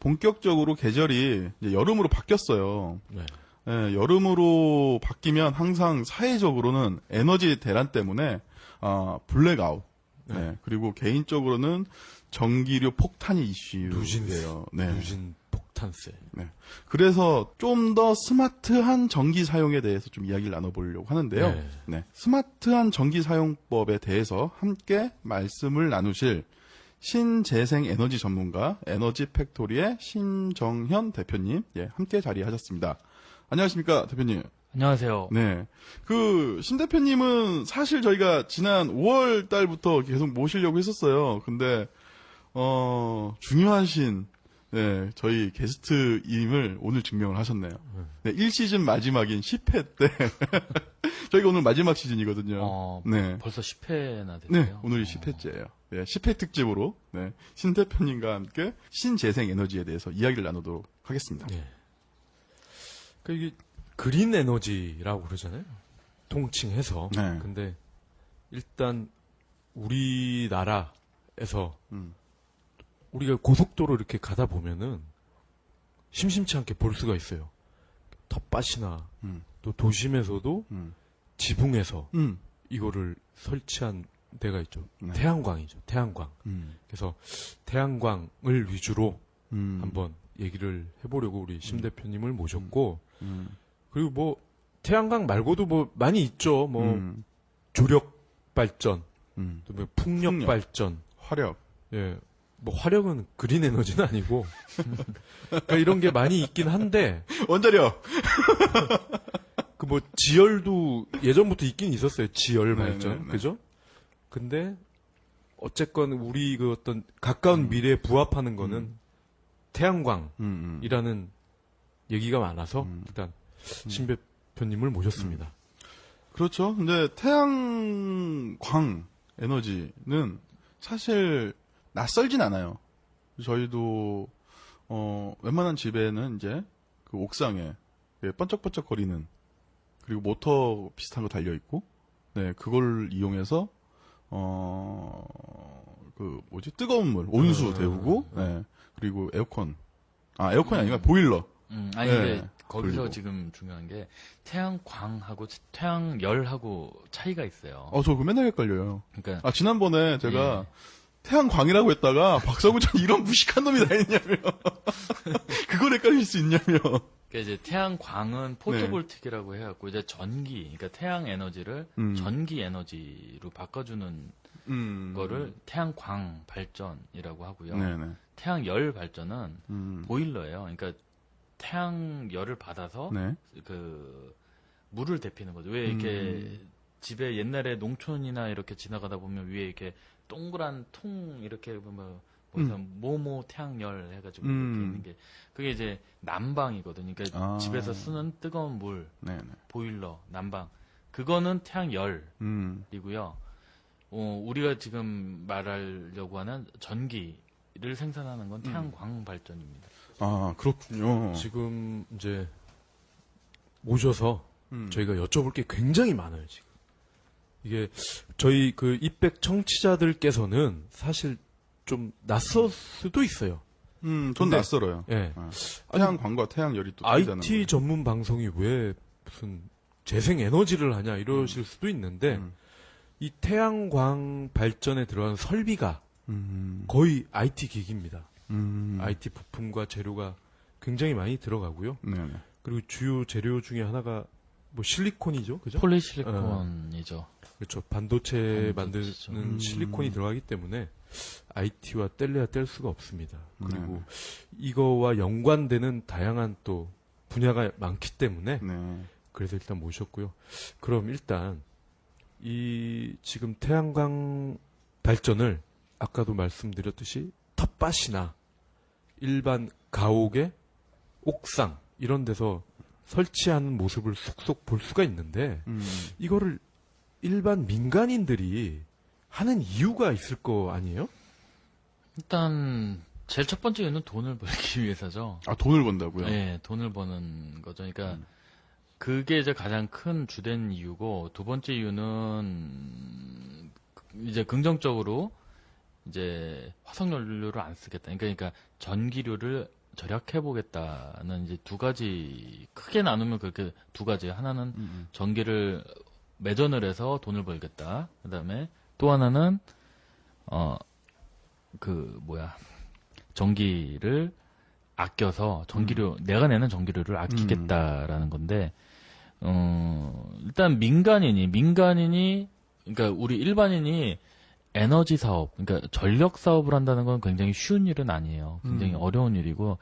본격적으로 계절이 이제 여름으로 바뀌었어요. 네. 예, 여름으로 바뀌면 항상 사회적으로는 에너지 대란 때문에 블랙아웃. 네. 네. 그리고 개인적으로는 전기료 폭탄이 이슈예요. 네. 누진 폭탄세. 네. 그래서 좀 더 스마트한 전기 사용에 대해서 좀 이야기를 나눠보려고 하는데요. 네. 네. 스마트한 전기 사용법에 대해서 함께 말씀을 나누실 신재생 에너지 전문가 에너지 팩토리의 신정현 대표님, 예, 함께 자리하셨습니다. 안녕하십니까, 대표님. 안녕하세요. 네. 신 대표님은 사실 저희가 지난 5월 달부터 계속 모시려고 했었어요. 근데, 중요하신, 네, 저희 게스트임을 오늘 증명을 하셨네요. 네, 1시즌 마지막인 10회 때. 저희가 오늘 마지막 시즌이거든요. 네. 벌써 10회나 됐어요. 네, 오늘이 10회째예요. 네, 10회 특집으로, 네, 신 대표님과 함께 신재생 에너지에 대해서 이야기를 나누도록 하겠습니다. 네. 이게 그린 에너지라고 그러잖아요. 통칭해서. 네. 근데 일단 우리나라에서 우리가 고속도로 이렇게 가다 보면은 심심치 않게 볼 수가 있어요. 텃밭이나 또 도심에서도 지붕에서 이거를 설치한 데가 있죠. 네. 태양광이죠. 태양광. 그래서 태양광을 위주로 한번 얘기를 해보려고 우리 심 대표님을 모셨고 그리고 뭐 태양광 말고도 뭐 많이 있죠. 뭐 조력 발전, 또 뭐 풍력 발전, 화력. 예, 뭐 화력은 그린 에너지는 아니고 그러니까 이런 게 많이 있긴 한데 원자력. 그 뭐 지열도 예전부터 있긴 있었어요. 지열 발전, 네네네. 그죠? 근데 어쨌건 우리 그 어떤 가까운 미래에 부합하는 거는 태양광이라는 얘기가 많아서 일단 신 대표님을 모셨습니다. 그렇죠. 근데 태양광 에너지는 사실 낯설진 않아요. 저희도 웬만한 집에는 이제 그 옥상에 번쩍번쩍 거리는 그리고 모터 비슷한 거 달려 있고, 네, 그걸 이용해서 뜨거운 물 온수 데우고, 네, 그리고 에어컨이 아니라 보일러. 아니, 네, 근데 거기서 돌리고. 지금 중요한 게 태양광하고 태양열하고 차이가 있어요. 저 그거 맨날 헷갈려요. 그러니까 지난번에 제가 태양광이라고 했다가 박사구 전 이런 무식한 놈이 다 있냐며. 그걸 헷갈릴 수 있냐며. 그러니까 이제 태양광은 포토볼틱이라고 해갖고 이제 그러니까 태양 에너지를 전기 에너지로 바꿔주는 거를 태양광 발전이라고 하고요. 네네. 태양열 발전은 보일러예요. 그러니까 태양열을 받아서 네. 그 물을 데피는 거죠. 왜 이렇게 집에 옛날에 농촌이나 이렇게 지나가다 보면 위에 이렇게 동그란 통 이렇게 뭐뭐 태양열 해가지고 이렇게 있는 게 그게 이제 난방이거든요. 그러니까 집에서 쓰는 뜨거운 물, 네네. 보일러, 난방 그거는 태양열이고요. 우리가 지금 말하려고 하는 전기를 생산하는 건 태양광 발전입니다. 아, 그렇군요. 지금 이제 모셔서 저희가 여쭤볼 게 굉장히 많아요, 지금. 이게 저희 그 입백 청취자들께서는 사실 좀 낯설 수도 있어요. 전 근데- 낯설어요. 예. 태양광과 태양열이 또 다르다는 IT 거. 전문 방송이 왜 무슨 재생 에너지를 하냐 이러실 수도 있는데 이 태양광 발전에 들어간 설비가 거의 IT 기기입니다. IT 부품과 재료가 굉장히 많이 들어가고요. 네네. 그리고 주요 재료 중에 하나가 뭐 실리콘이죠, 그죠? 폴리실리콘이죠. 그렇죠. 반도체 반도체죠. 만드는 실리콘이 들어가기 때문에 IT와 뗄래야 뗄 수가 없습니다. 그리고 이거와 연관되는 다양한 또 분야가 많기 때문에 네. 그래서 일단 모셨고요. 그럼 일단 이 지금 태양광 발전을 아까도 말씀드렸듯이 텃밭이나 일반 가옥의 옥상 이런 데서 설치하는 모습을 속속 볼 수가 있는데 이거를 일반 민간인들이 하는 이유가 있을 거 아니에요? 일단 제일 첫 번째 이유는 돈을 벌기 위해서죠. 돈을 번다고요? 네, 돈을 버는 거죠. 그러니까 그게 이제 가장 큰 주된 이유고 두 번째 이유는 이제 긍정적으로 이제 화석연료를 안 쓰겠다. 그러니까 전기료를 절약해보겠다는 이제 두 가지, 크게 나누면 그렇게 두 가지. 하나는 전기를 매전을 해서 돈을 벌겠다. 그 다음에 또 하나는, 전기를 아껴서 내가 내는 전기료를 아끼겠다라는 건데, 일단 민간인이, 그러니까 우리 일반인이 에너지 사업, 그러니까 전력 사업을 한다는 건 굉장히 쉬운 일은 아니에요. 굉장히 어려운 일이고,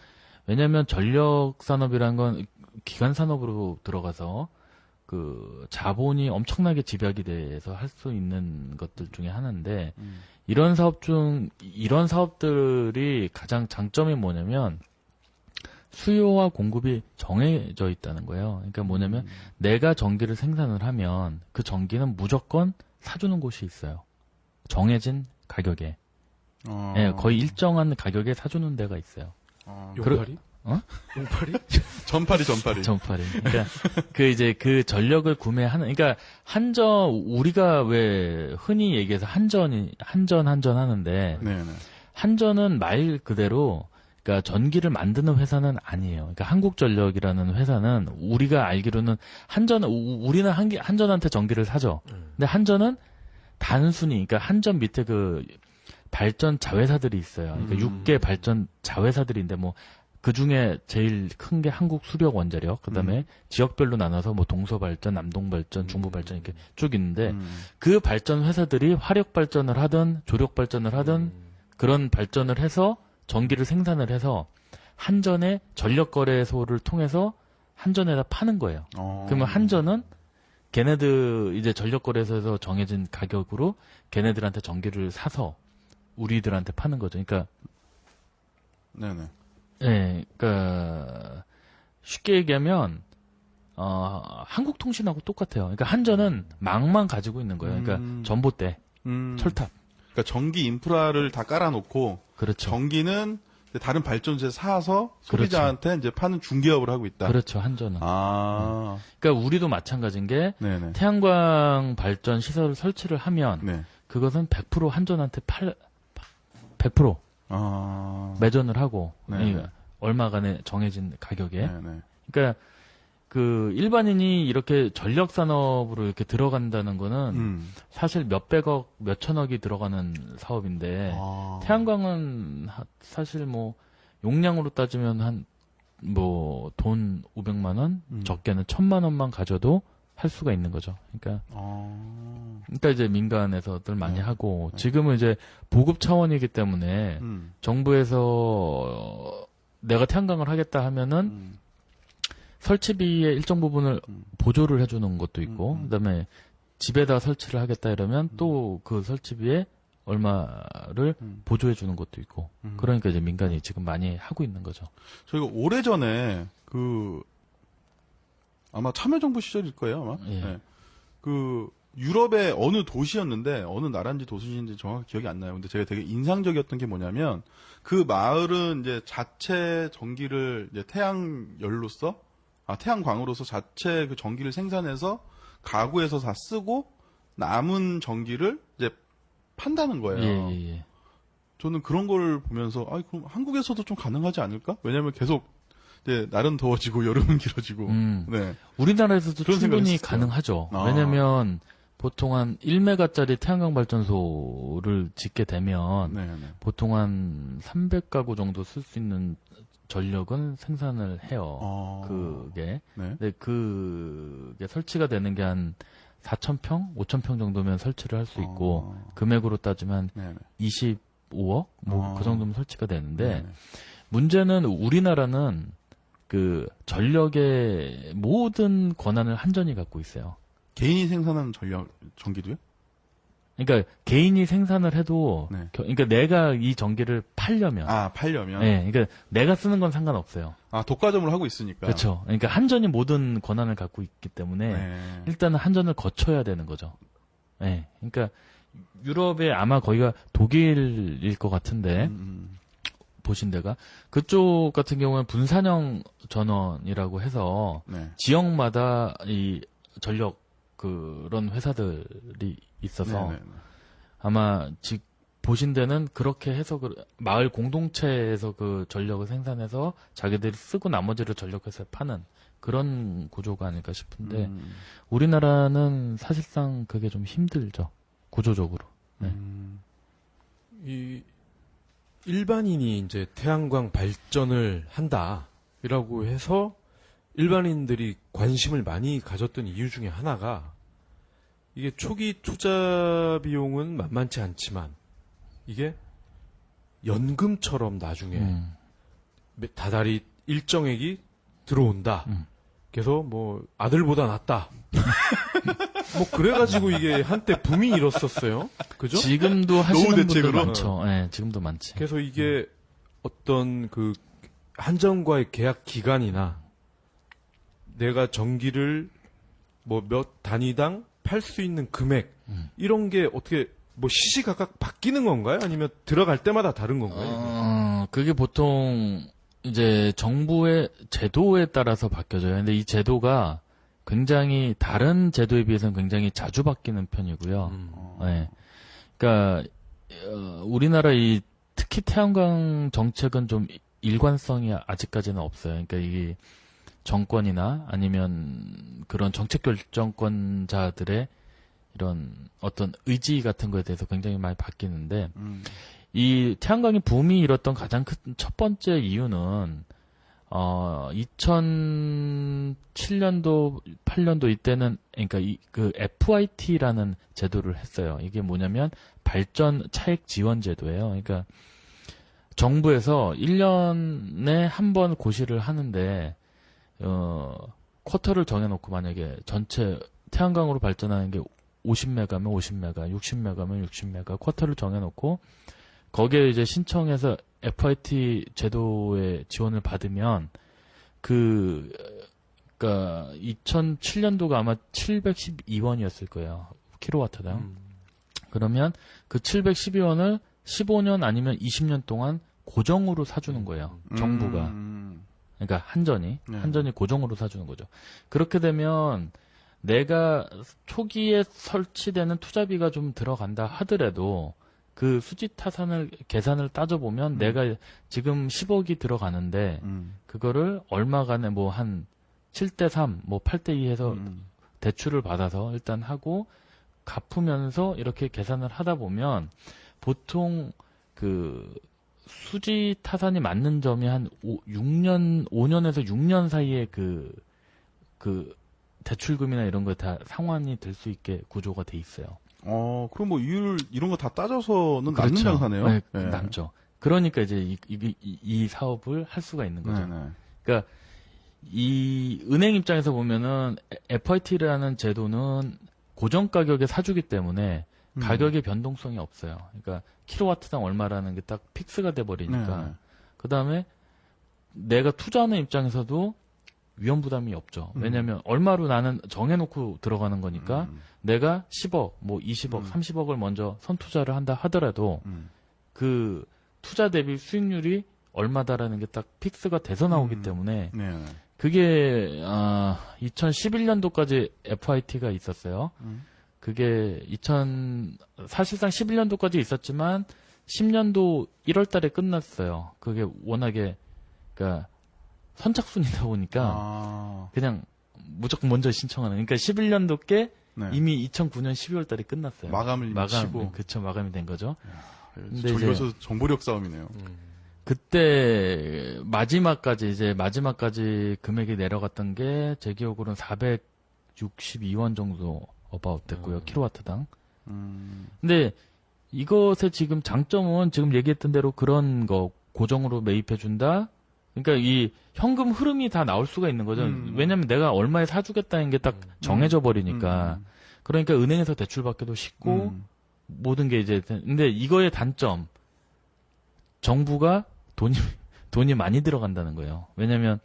왜냐면 전력 산업이란 건 기관 산업으로 들어가서 그 자본이 엄청나게 집약이 돼서 할 수 있는 것들 중에 하나인데, 이런 사업들이 가장 장점이 뭐냐면, 수요와 공급이 정해져 있다는 거예요. 그러니까 뭐냐면, 내가 전기를 생산을 하면 그 전기는 무조건 사주는 곳이 있어요. 정해진 가격에. 예, 거의 일정한 가격에 사주는 데가 있어요. 용팔이? 용팔이? 전파리. 전파리. 그러니까 그 전력을 구매하는, 그러니까 우리가 왜 흔히 얘기해서 한전 하는데, 네네. 한전은 말 그대로, 그러니까 전기를 만드는 회사는 아니에요. 그러니까 한국전력이라는 회사는 우리가 알기로는 우리는 한전한테 전기를 사죠. 근데 한전은 단순히, 그러니까 한전 밑에 그 발전 자회사들이 있어요. 그러니까 6개 발전 자회사들인데 뭐 그 중에 제일 큰 게 한국수력원자력, 그다음에 지역별로 나눠서 뭐 동서발전, 남동발전, 중부발전 이렇게 쭉 있는데 그 발전 회사들이 화력 발전을 하든 조력 발전을 하든 그런 발전을 해서 전기를 생산을 해서 한전의 전력거래소를 통해서 한전에다 파는 거예요. 그러면 한전은 걔네들 이제 전력거래소에서 정해진 가격으로 걔네들한테 전기를 사서 우리들한테 파는 거죠. 그러니까 네네. 예, 그러니까 쉽게 얘기하면 한국통신하고 똑같아요. 그러니까 한전은 망만 가지고 있는 거예요. 그러니까 전봇대, 철탑. 그러니까 전기 인프라를 다 깔아놓고 그렇죠. 전기는 다른 발전소에 사서 소비자한테 이제 파는 중개업을 하고 있다. 그렇죠. 한전은. 그러니까 우리도 마찬가지인 게 네네. 태양광 발전 시설을 설치를 하면 네. 그것은 100% 한전한테 100% 매전을 하고 얼마간의 정해진 가격에. 네네. 그러니까 그 일반인이 이렇게 전력 산업으로 이렇게 들어간다는 거는 사실 몇백억, 몇천억이 들어가는 사업인데 태양광은 사실 뭐 용량으로 따지면 한 뭐 돈 500만 원, 적게는 1000만 원만 가져도 할 수가 있는 거죠. 그러니까 이제 민간에서들 많이 하고 지금은 이제 보급 차원이기 때문에 정부에서 내가 태양광을 하겠다 하면은 설치비의 일정 부분을 보조를 해주는 것도 있고, 그다음에 집에다 설치를 하겠다 이러면 또 그 설치비에 얼마를 보조해주는 것도 있고, 그러니까 이제 민간이 지금 많이 하고 있는 거죠. 저희가 오래전에 아마 참여정부 시절일 거예요, 아마. 예. 네. 유럽의 어느 도시였는데, 어느 나라인지 도시인지 정확히 기억이 안 나요. 근데 제가 되게 인상적이었던 게 뭐냐면, 그 마을은 이제 자체 전기를 이제 태양광으로서 자체 그 전기를 생산해서 가구에서 다 쓰고 남은 전기를 이제 판다는 거예요. 예. 저는 그런 걸 보면서 그럼 한국에서도 좀 가능하지 않을까? 왜냐면 계속 이제 날은 더워지고 여름은 길어지고. 네. 우리나라에서도 그런 충분히 생각을 했었어요. 가능하죠. 왜냐면 보통 한 1메가짜리 태양광 발전소를 짓게 되면 네네. 보통 한 300가구 정도 쓸 수 있는 전력은 생산을 해요. 그게. 네. 근데 그게 설치가 되는 게 한 4,000평, 5,000평 정도면 설치를 할 수 있고 금액으로 따지면 네네. 25억 뭐 그 정도면 설치가 되는데 네네. 문제는 우리나라는 그 전력의 모든 권한을 한전이 갖고 있어요. 개인이 생산하는 전기도요? 그러니까 개인이 생산을 해도 네. 그러니까 내가 이 전기를 팔려면 팔려면? 네, 그러니까 내가 쓰는 건 상관없어요. 독과점을 하고 있으니까. 그렇죠. 그러니까 한전이 모든 권한을 갖고 있기 때문에 네. 일단은 한전을 거쳐야 되는 거죠. 네. 그러니까 유럽에 아마 거기가 독일일 것 같은데 보신 데가 그쪽 같은 경우는 분산형 전원이라고 해서 네. 지역마다 이 전력 그런 회사들이 있어서 네네네. 아마 보신 데는 그렇게 해서 마을 공동체에서 그 전력을 생산해서 자기들이 쓰고 나머지를 전력회사에 파는 그런 구조가 아닐까 싶은데 우리나라는 사실상 그게 좀 힘들죠. 구조적으로. 네. 이 일반인이 이제 태양광 발전을 한다라고 해서 일반인들이 관심을 많이 가졌던 이유 중에 하나가 이게 초기 투자 비용은 만만치 않지만 이게 연금처럼 나중에 다달이 일정액이 들어온다. 그래서 뭐 아들보다 낫다. 뭐 그래가지고 이게 한때 붐이 일었었어요. 그죠? 지금도 하시는 분들 대책으로? 많죠. 네, 지금도 많지. 그래서 이게 어떤 그 한정과의 계약 기간이나 내가 전기를 뭐 몇 단위당 팔 수 있는 금액 이런 게 어떻게 뭐 시시각각 바뀌는 건가요? 아니면 들어갈 때마다 다른 건가요? 그게 보통 이제 정부의 제도에 따라서 바뀌어져요. 근데 이 제도가 굉장히 다른 제도에 비해서는 굉장히 자주 바뀌는 편이고요. 네. 그러니까 우리나라 이 특히 태양광 정책은 좀 일관성이 아직까지는 없어요. 그러니까 이게 정권이나 아니면 그런 정책 결정권자들의 이런 어떤 의지 같은 거에 대해서 굉장히 많이 바뀌는데 이 태양광이 붐이 일었던 가장 큰 첫 번째 이유는 2007년도 8년도 이때는 그러니까 그 FIT라는 제도를 했어요. 이게 뭐냐면 발전 차액 지원 제도예요. 그러니까 정부에서 1년에 한 번 고시를 하는데 쿼터를 정해놓고 만약에 전체 태양광으로 발전하는 게 50메가면 50메가, 60메가면 60메가 쿼터를 정해놓고 거기에 이제 신청해서 FIT 제도의 지원을 받으면 그러니까 2007년도가 아마 712원이었을 거예요. 킬로와트당. 그러면 그 712원을 15년 아니면 20년 동안 고정으로 사주는 거예요. 정부가. 그러니까 한전이 고정으로 사주는 거죠. 그렇게 되면 내가 초기에 설치되는 투자비가 좀 들어간다 하더라도 그 수지 타산을 계산을 따져보면 내가 지금 10억이 들어가는데 그거를 얼마간에 뭐 한 7대3, 뭐 8대2 해서 대출을 받아서 일단 하고 갚으면서 이렇게 계산을 하다 보면 보통 그 수지 타산이 맞는 점이 한 5년에서 6년 사이에 그 대출금이나 이런 거 다 상환이 될 수 있게 구조가 돼 있어요. 그럼 뭐 이율 이런 거 다 따져서는 남는 그렇죠. 장사네요. 네, 네. 남죠. 그러니까 이제 이 사업을 할 수가 있는 거죠. 네네. 그러니까 이 은행 입장에서 보면은 FIT라는 제도는 고정 가격에 사주기 때문에 가격의 변동성이 없어요. 그러니까 킬로와트당 얼마라는 게 딱 픽스가 돼 버리니까. 네. 그다음에 내가 투자하는 입장에서도 위험 부담이 없죠. 왜냐하면 얼마로 나는 정해놓고 들어가는 거니까 내가 10억, 뭐 20억, 30억을 먼저 선투자를 한다 하더라도 그 투자 대비 수익률이 얼마다라는 게 딱 픽스가 돼서 나오기 때문에 네. 그게 2011년도까지 FIT가 있었어요. 그게 사실상 11년도까지 있었지만 10년도 1월달에 끝났어요. 그게 워낙에 그러니까 선착순이다 보니까 그냥 무조건 먼저 신청하는. 그러니까 11년도께 네. 이미 2009년 12월달에 끝났어요. 마감을 치고. 그쵸, 마감이 된 거죠. 근데 저기 이제 벌써 정보력 싸움이네요. 그때 마지막까지 금액이 내려갔던 게 제 기억으로는 462원 정도 어바웃 됐고요. 킬로와트당. 근데 이것의 지금 장점은 지금 얘기했던 대로 그런 거 고정으로 매입해 준다. 그러니까 이 현금 흐름이 다 나올 수가 있는 거죠. 왜냐면 내가 얼마에 사주겠다는 게 딱 정해져 버리니까. 그러니까 은행에서 대출 받기도 쉽고 모든 게 이제 근데 이거의 단점 정부가 돈이 많이 들어간다는 거예요. 왜냐면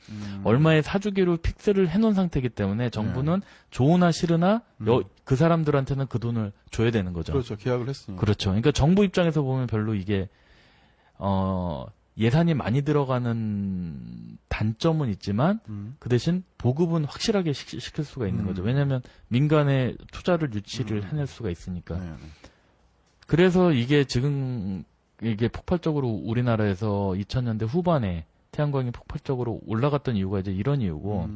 얼마에 사주기로 픽스를 해놓은 상태이기 때문에 정부는 좋으나 싫으나 그 사람들한테는 그 돈을 줘야 되는 거죠. 그렇죠. 계약을 했으니까. 그렇죠. 그러니까 정부 입장에서 보면 별로 이게 예산이 많이 들어가는 단점은 있지만 그 대신 보급은 확실하게 시킬 수가 있는 거죠. 왜냐하면 민간의 투자를 유치를 해낼 수가 있으니까. 네. 그래서 이게 지금 이게 폭발적으로 우리나라에서 2000년대 후반에 태양광이 폭발적으로 올라갔던 이유가 이제 이런 이유고,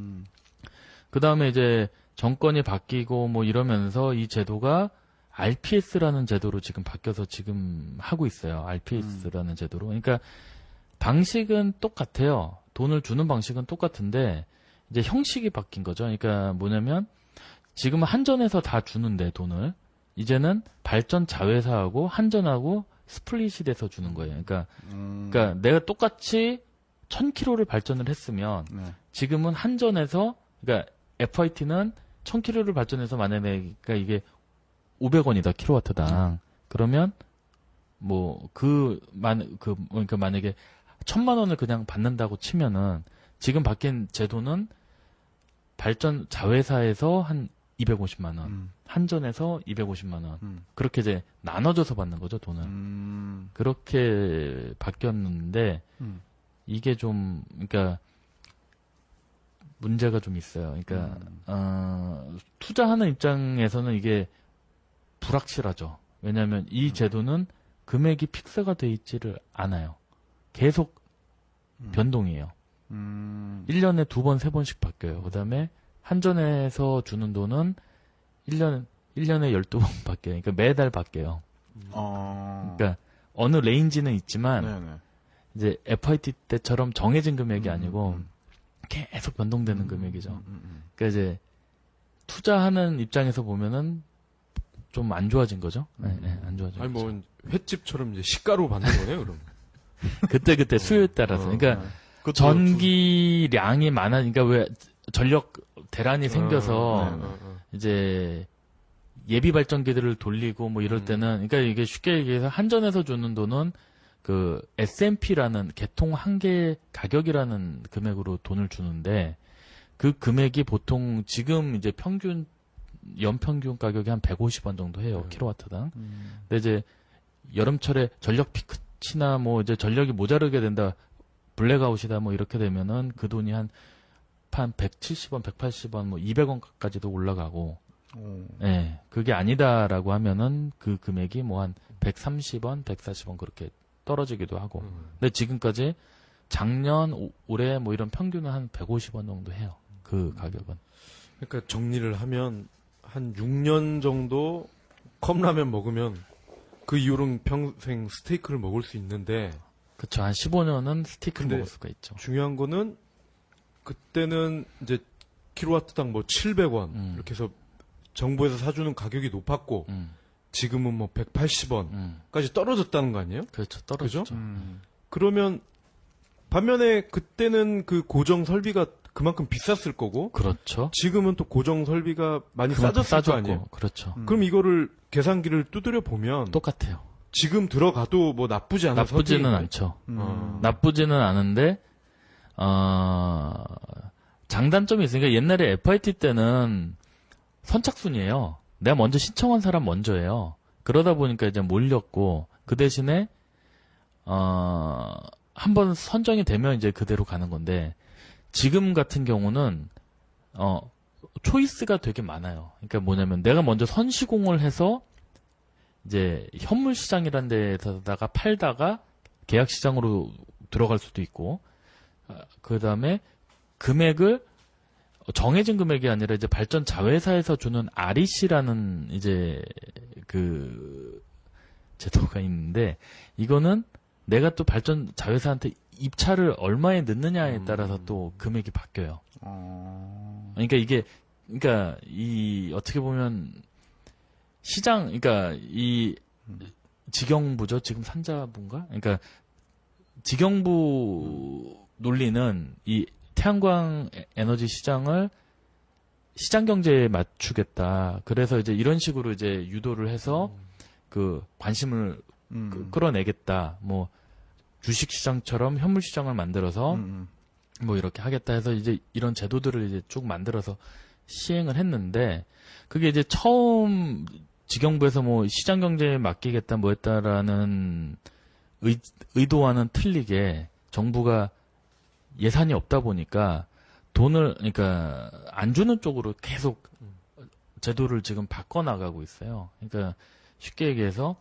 그 다음에 이제 정권이 바뀌고 뭐 이러면서 이 제도가 RPS라는 제도로 지금 바뀌어서 지금 하고 있어요. RPS라는 제도로. 그러니까 방식은 똑같아요. 돈을 주는 방식은 똑같은데 이제 형식이 바뀐 거죠. 그러니까 뭐냐면 지금은 한전에서 다 주는데 돈을 이제는 발전 자회사하고 한전하고 스플릿이 돼서 주는 거예요. 그러니까 내가 똑같이 1000kW를 발전을 했으면 네. 지금은 한전에서 그러니까 FIT는 1000kW를 발전해서 만약에 그러니까 이게 500원이다 킬로와트당. 그러면 그러니까 만약에 1000만 원을 그냥 받는다고 치면은 지금 바뀐 제도는 발전 자회사에서 한 250만 원, 한전에서 250만 원. 그렇게 이제 나눠줘서 받는 거죠, 돈을. 그렇게 바뀌었는데 이게 좀 그러니까 문제가 좀 있어요. 그러니까 투자하는 입장에서는 이게 불확실하죠. 왜냐하면 이 제도는 금액이 픽스가 돼 있지를 않아요. 계속 변동이에요. 1년에 2번, 3번씩 바뀌어요. 그 다음에 한전에서 주는 돈은 1년에 12번 바뀌어요. 그러니까 매달 바뀌어요. 그러니까 어느 레인지는 있지만 네네. 이제 FIT 때처럼 정해진 금액이 아니고 계속 변동되는 금액이죠. 그러니까 이제 투자하는 입장에서 보면은 좀 안 좋아진 거죠. 네, 안 좋아진 아니 거죠. 뭐 횟집처럼 이제 시가로 받는 거네요, 그럼. 그때 수요에 따라서. 그러니까 전기량이 많아니까 왜 전력 대란이 생겨서 이제 예비 발전기들을 돌리고 뭐 이럴 때는 그러니까 이게 쉽게 얘기해서 한전에서 주는 돈은 그 S&P라는 개통 한계 가격이라는 금액으로 돈을 주는데 그 금액이 보통 지금 이제 평균 연평균 가격이 한 150원 정도 해요. 킬로와트당. 근데 이제 여름철에 전력 피크치나 뭐 이제 전력이 모자르게 된다. 블랙아웃이다 뭐 이렇게 되면은 그 돈이 한 170원, 180원, 뭐 200원까지도 올라가고. 예. 그게 아니다라고 하면은 그 금액이 뭐 한 130원, 140원 그렇게 떨어지기도 하고. 근데 지금까지 작년, 올해 뭐 이런 평균은 한 150원 정도 해요. 그 가격은. 그러니까 정리를 하면 한 6년 정도 컵라면 먹으면 그 이후로는 평생 스테이크를 먹을 수 있는데 그쵸. 한 15년은 스테이크를 근데 먹을 수가 있죠. 중요한 거는 그때는 이제 킬로와트당 뭐 700원 이렇게 해서 정부에서 사주는 가격이 높았고 지금은 뭐 180원까지 떨어졌다는 거 아니에요? 그렇죠. 떨어졌죠. 그죠? 그러면 반면에 그때는 그 고정 설비가 그만큼 비쌌을 거고 그렇죠. 지금은 또 고정 설비가 많이 그만큼 싸졌을 거 아니에요? 그렇죠. 그럼 이거를 계산기를 두드려 보면 똑같아요. 지금 들어가도 뭐 나쁘지 않은 나쁘지는 선택인 않죠. 거예요. 나쁘지는 않은데 장단점이 있으니까 옛날에 FIT 때는 선착순이에요. 내가 먼저 신청한 사람 먼저예요. 그러다 보니까 이제 몰렸고 그 대신에 한번 선정이 되면 이제 그대로 가는 건데 지금 같은 경우는 초이스가 되게 많아요. 그러니까 뭐냐면 내가 먼저 선시공을 해서 이제 현물 시장이라는 데다가 팔다가 계약 시장으로 들어갈 수도 있고 그 다음에 금액을 정해진 금액이 아니라 이제 발전 자회사에서 주는 REC라는 이제 그 제도가 있는데 이거는 내가 또 발전 자회사한테 입찰을 얼마에 넣느냐에 따라서 또 금액이 바뀌어요. 그러니까 이게 그러니까 이 어떻게 보면 시장 그러니까 이 직영부죠. 지금 산자부인가? 그러니까 직영부 논리는 이 태양광 에너지 시장을 시장 경제에 맞추겠다. 그래서 이제 이런 식으로 이제 유도를 해서 그 관심을 끌어내겠다. 뭐 주식 시장처럼 현물 시장을 만들어서 뭐 이렇게 하겠다 해서 이제 이런 제도들을 이제 쭉 만들어서 시행을 했는데 그게 이제 처음 직영부에서 뭐 시장 경제에 맡기겠다 뭐 했다라는 의도와는 틀리게 정부가 예산이 없다 보니까 돈을 그러니까 안 주는 쪽으로 계속 제도를 지금 바꿔 나가고 있어요. 그러니까 쉽게 얘기해서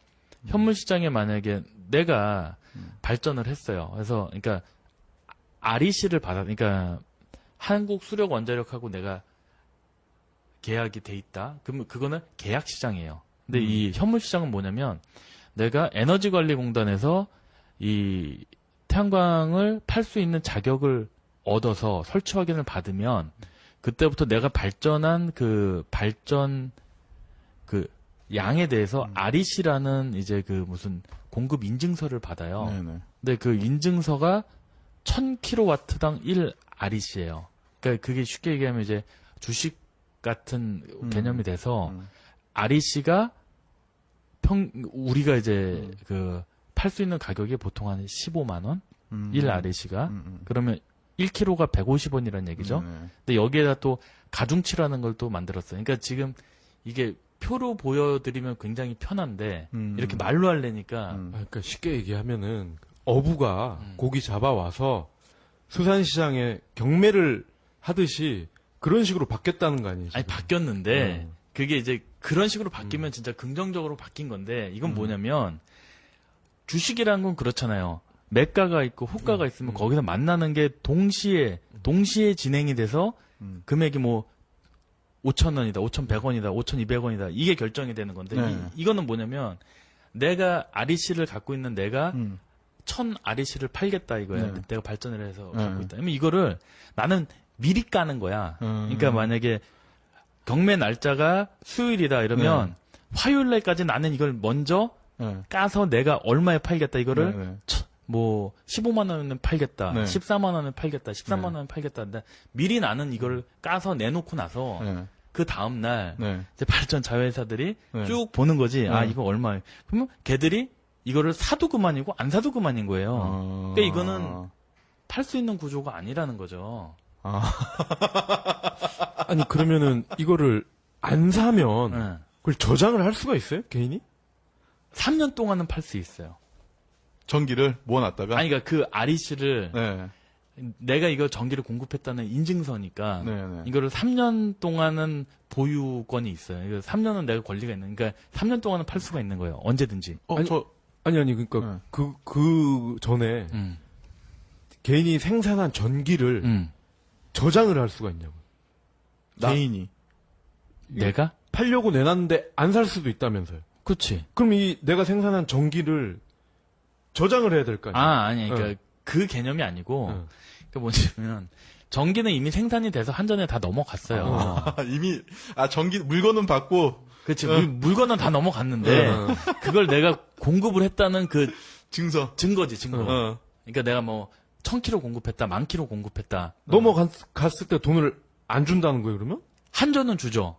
현물 시장에 만약에 내가 발전을 했어요. 그래서 그러니까 REC를 그러니까 한국 수력 원자력하고 내가 계약이 돼 있다. 그러면 그거는 계약 시장이에요. 근데 이 현물 시장은 뭐냐면 내가 에너지관리공단에서 이 태양광을 팔 수 있는 자격을 얻어서 설치 확인을 받으면 그때부터 내가 발전한 그 발전 그 양에 대해서 REC라는 이제 그 무슨 공급 인증서를 받아요. 네네. 근데 그 인증서가 1000kW당 1 REC예요. 그러니까 그게 쉽게 얘기하면 이제 주식 같은 개념이 돼서 REC가 우리가 이제 그 팔 수 있는 가격이 보통 한 15만 원? 1 REC가. 그러면 1kg가 150원이라는 얘기죠. 근데 여기에다 또 가중치라는 걸 또 만들었어요. 그러니까 지금 이게 표로 보여드리면 굉장히 편한데 이렇게 말로 하려니까 그러니까 쉽게 얘기하면은 어부가 고기 잡아와서 수산시장에 경매를 하듯이 그런 식으로 바뀌었다는 거 아니에요? 아니 지금? 바뀌었는데 그게 이제 그런 식으로 바뀌면 진짜 긍정적으로 바뀐 건데 이건 뭐냐면 주식이라는 건 그렇잖아요. 매가가 있고 호가가 있으면 거기서 만나는 게 동시에 진행이 돼서 금액이 뭐 5,000원이다, 5,100원이다, 5,200원이다 이게 결정이 되는 건데 이거는 뭐냐면 내가 REC를 갖고 있는 내가 1000 REC를 팔겠다 이거야. 내가 발전을 해서 갖고 있다. 그러면 이거를 나는 미리 까는 거야. 그러니까 만약에 경매 날짜가 수요일이다 이러면 화요일 날까지 나는 이걸 먼저 까서 내가 얼마에 팔겠다 이거를 뭐 15만 원은 팔겠다, 14만 원은 팔겠다, 13만 원은 팔겠다. 근데 미리 나는 이걸 까서 내놓고 나서 그 다음 날 이제 발전 자회사들이 쭉 보는 거지. 아 이거 얼마에? 그러면 걔들이 이거를 사도 그만이고 안 사도 그만인 거예요. 그러니까 이거는 팔 수 있는 구조가 아니라는 거죠. 아니 그러면은 이거를 안 사면 그걸 저장을 할 수가 있어요? 개인이? 3년 동안은 팔 수 있어요. 전기를 모아놨다가. 아니, 그러니까 그 REC를 네. 내가 이거 전기를 공급했다는 인증서니까 네네. 이거를 3년 동안은 보유권이 있어요. 이거 3년은 내가 권리가 있는. 그러니까 3년 동안은 팔 수가 있는 거예요. 언제든지. 아니 그러니까 그 전에 개인이 생산한 전기를 저장을 할 수가 있냐고. 개인이. 내가? 팔려고 내놨는데 안 살 수도 있다면서요. 그렇지. 그럼 이 내가 생산한 전기를 저장을 해야 될 거 아니에요? 아니, 그러니까 그 개념이 아니고, 그러니까 뭐냐면, 전기는 이미 생산이 돼서 한전에 다 넘어갔어요. 이미, 전기, 물건은 받고. 그렇지. 물건은 다 넘어갔는데, 그걸 내가 공급을 했다는 그 증거지, 증거. 그러니까 내가 뭐, 1000kg 공급했다, 10,000kg 공급했다. 넘어갔을 때 돈을 안 준다는 거예요, 그러면? 한전은 주죠.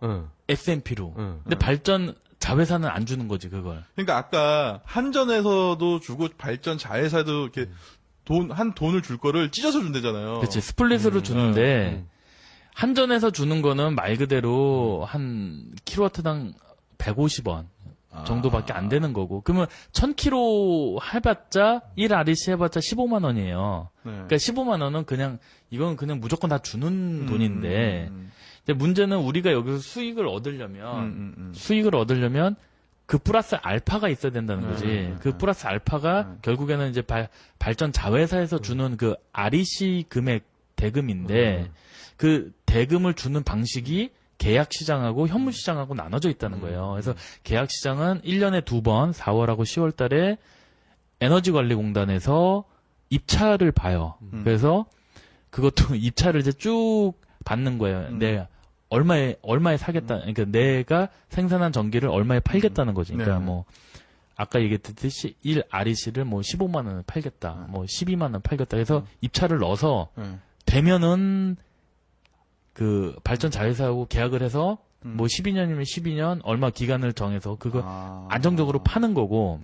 S&P로. 근데 발전 자회사는 안 주는 거지, 그걸. 그러니까 아까 한전에서도 주고 발전 자회사도 이렇게 돈을 줄 거를 찢어서 준대잖아요. 그렇지. 스플릿으로 주는데, 한전에서 주는 거는 말 그대로 한 킬로와트당 150원 정도밖에 안 되는 거고. 그러면 1000kg 해봤자, 1 REC 해봤자 15만 원이에요. 그러니까 15만 원은 이건 그냥 무조건 다 주는 돈인데, 근데 문제는 우리가 여기서 수익을 얻으려면 그 플러스 알파가 있어야 된다는 거지. 그 플러스 알파가 결국에는 이제 발전 자회사에서 주는 그 REC 금액 대금인데 그 대금을 주는 방식이 계약 시장하고 현물 시장하고 나눠져 있다는 거예요. 그래서 계약 시장은 1년에 2번 4월하고 10월 달에 에너지관리공단에서 입찰을 봐요. 그래서 그것도 입찰을 이제 쭉 받는 거예요. 내가 얼마에 사겠다. 그러니까 내가 생산한 전기를 얼마에 팔겠다는 거지. 그러니까 뭐 아까 얘기했듯이 1 REC를 뭐 15만 원을 팔겠다. 뭐 12만 원 팔겠다. 해서 입찰을 넣어서 되면은 그 발전 자회사하고 계약을 해서 뭐 12년이면 12년 얼마 기간을 정해서 그거 안정적으로 파는 거고.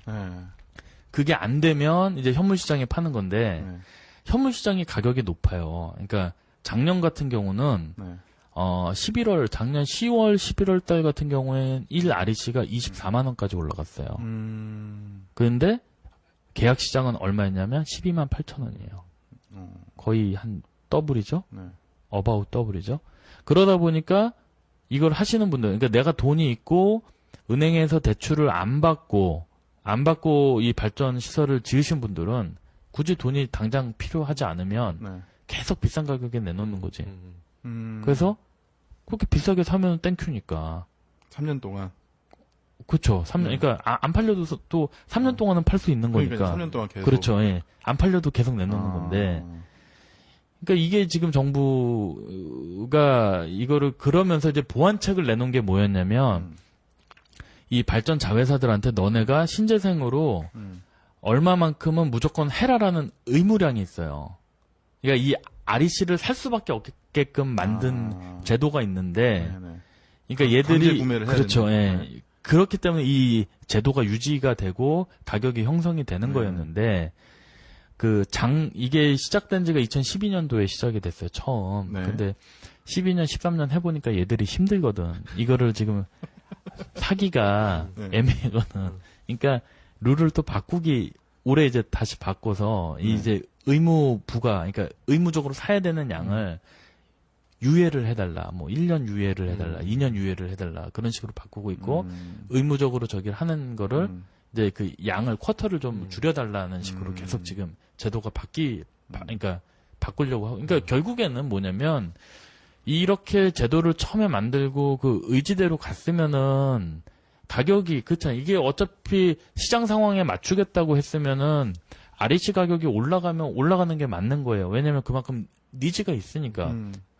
그게 안 되면 이제 현물 시장에 파는 건데 현물 시장이 가격이 높아요. 그러니까 작년 같은 경우는 작년 10월, 11월 달 같은 경우엔 1 REC가 24만 원까지 올라갔어요. 그런데 계약 시장은 얼마였냐면 12만 8천 원이에요. 거의 한 더블이죠? 어바웃 더블이죠? 그러다 보니까 이걸 하시는 분들, 그러니까 내가 돈이 있고 은행에서 대출을 안 받고 안 받고 이 발전 시설을 지으신 분들은 굳이 돈이 당장 필요하지 않으면 네. 계속 비싼 가격에 내놓는 거지. 음. 그래서 그렇게 비싸게 사면 땡큐니까. 3년 동안. 그렇죠. 3년. 그러니까 안 팔려도 또 3년 동안은 팔 수 있는 거니까. 그러니까 3년 동안 계속. 그렇죠. 예. 안 팔려도 계속 내놓는 건데. 그러니까 이게 지금 정부가 이거를 그러면서 이제 보완책을 내놓은 게 뭐였냐면 이 발전 자회사들한테 너네가 신재생으로 얼마만큼은 무조건 해라라는 의무량이 있어요. 그러니까 이 REC를 살 수밖에 없게끔 만든 제도가 있는데, 네네. 그러니까 강제 얘들이 구매를 해야 그렇죠. 되는 예. 그렇기 때문에 이 제도가 유지가 되고 가격이 형성이 되는 거였는데, 이게 시작된 지가 2012년도에 시작이 됐어요, 처음. 네. 근데 12년, 13년 해보니까 얘들이 힘들거든. 이거를 지금 사기가 네. 애매하거든. 그러니까 룰을 또 바꾸기, 올해 이제 다시 바꿔서, 이제 그러니까 의무적으로 사야 되는 양을 유예를 해달라. 뭐 1년 유예를 해달라. 2년 유예를 해달라. 그런 식으로 바꾸고 있고, 의무적으로 저기를 하는 거를 이제 그 양을 쿼터를 좀 줄여달라는 식으로 계속 지금 제도가 그러니까 바꾸려고 하고, 그러니까 결국에는 뭐냐면 이렇게 제도를 처음에 만들고 그 의지대로 갔으면은 가격이 그렇잖아요. 이게 어차피 시장 상황에 맞추겠다고 했으면은 REC 가격이 올라가면 올라가는 게 맞는 거예요. 왜냐면 그만큼 니즈가 있으니까.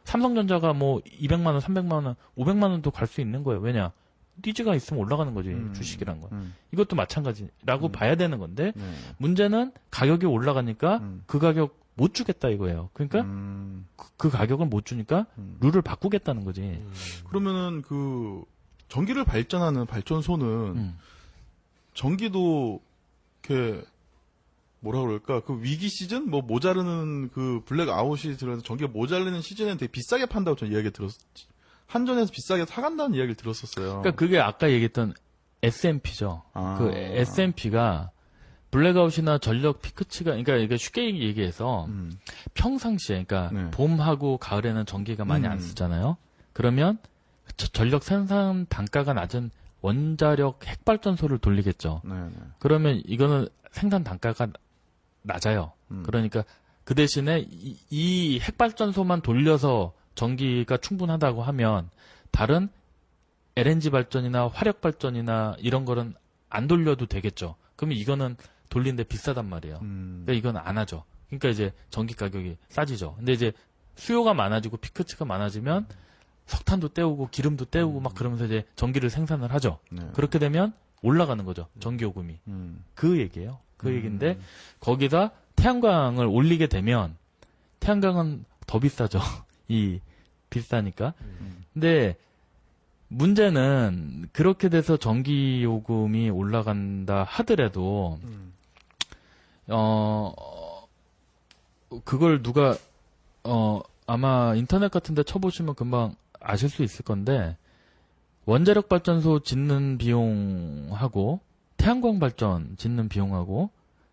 삼성전자가 뭐 200만 원, 300만 원, 500만 원도 갈 수 있는 거예요. 왜냐? 니즈가 있으면 올라가는 거지, 주식이란 건. 이것도 마찬가지라고 봐야 되는 건데, 네. 문제는 가격이 올라가니까 그 가격 못 주겠다 이거예요. 그러니까 그 가격을 못 주니까 룰을 바꾸겠다는 거지. 그러면은 전기를 발전하는 발전소는 전기도 이렇게 뭐라 그럴까 그 위기 시즌 뭐 모자르는 그 블랙 아웃이 들어서 전기가 모자르는 시즌에는 되게 비싸게 판다고 저는 이야기 들었었지. 한전에서 비싸게 사간다는 이야기를 들었었어요. 그러니까 그게 아까 얘기했던 S&P죠. 그 S&P가 블랙아웃이나 전력 피크치가, 그러니까 이게 쉽게 얘기해서 평상시에, 그러니까 네. 봄하고 가을에는 전기가 많이 안 쓰잖아요. 그러면 전력 생산 단가가 낮은 원자력 핵발전소를 돌리겠죠. 네네. 그러면 이거는 생산 단가가 낮아요. 그러니까 그 대신에 이 핵발전소만 돌려서 전기가 충분하다고 하면 다른 LNG 발전이나 화력 발전이나 이런 거는 안 돌려도 되겠죠. 그러면 이거는 돌리는데 비싸단 말이에요. 그러니까 이건 안 하죠. 그러니까 이제 전기 가격이 싸지죠. 근데 이제 수요가 많아지고 피크치가 많아지면 석탄도 떼우고 기름도 떼우고 막 그러면서 이제 전기를 생산을 하죠. 네. 그렇게 되면 올라가는 거죠. 전기요금이. 그 얘기예요. 그 얘기인데 거기다 태양광을 올리게 되면 태양광은 더 비싸죠. 비싸니까. 근데 문제는 그렇게 돼서 전기요금이 올라간다 하더라도 그걸 누가 아마 인터넷 같은 데 쳐보시면 금방 아실 수 있을 건데 원자력 발전소 짓는 비용하고 태양광 발전 짓는 비용하고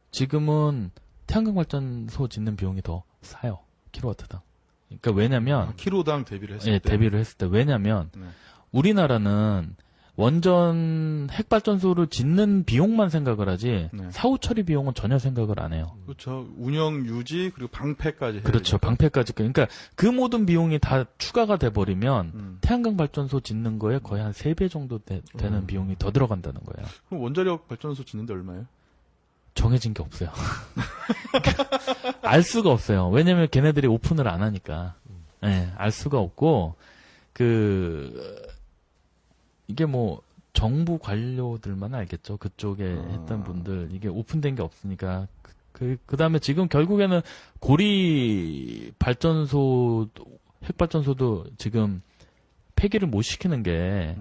지금은 태양광 발전소 짓는 비용이 더 싸요. 킬로와트당. 그러니까 왜냐면 키로당 대비를 했을 예, 때. 대비를 했을 때 왜냐면 네. 우리나라는 원전 핵발전소를 짓는 비용만 생각을 하지 네. 사후 처리 비용은 전혀 생각을 안 해요. 그렇죠. 운영 유지 그리고 방패까지 해야 그렇죠. 되니까. 방패까지. 그러니까 그 모든 비용이 다 추가가 돼 버리면 태양광 발전소 짓는 거에 거의 한 3배 정도 되는 비용이 더 들어간다는 거예요. 그럼 원자력 발전소 짓는데 얼마예요? 정해진 게 없어요. 알 수가 없어요. 왜냐면 걔네들이 오픈을 안 하니까. 예, 알 수가 없고 이게 뭐 정부 관료들만 알겠죠. 그쪽에 했던 분들 이게 오픈된 게 없으니까 그다음에 지금 결국에는 고리 발전소 핵발전소도 지금 폐기를 못 시키는 게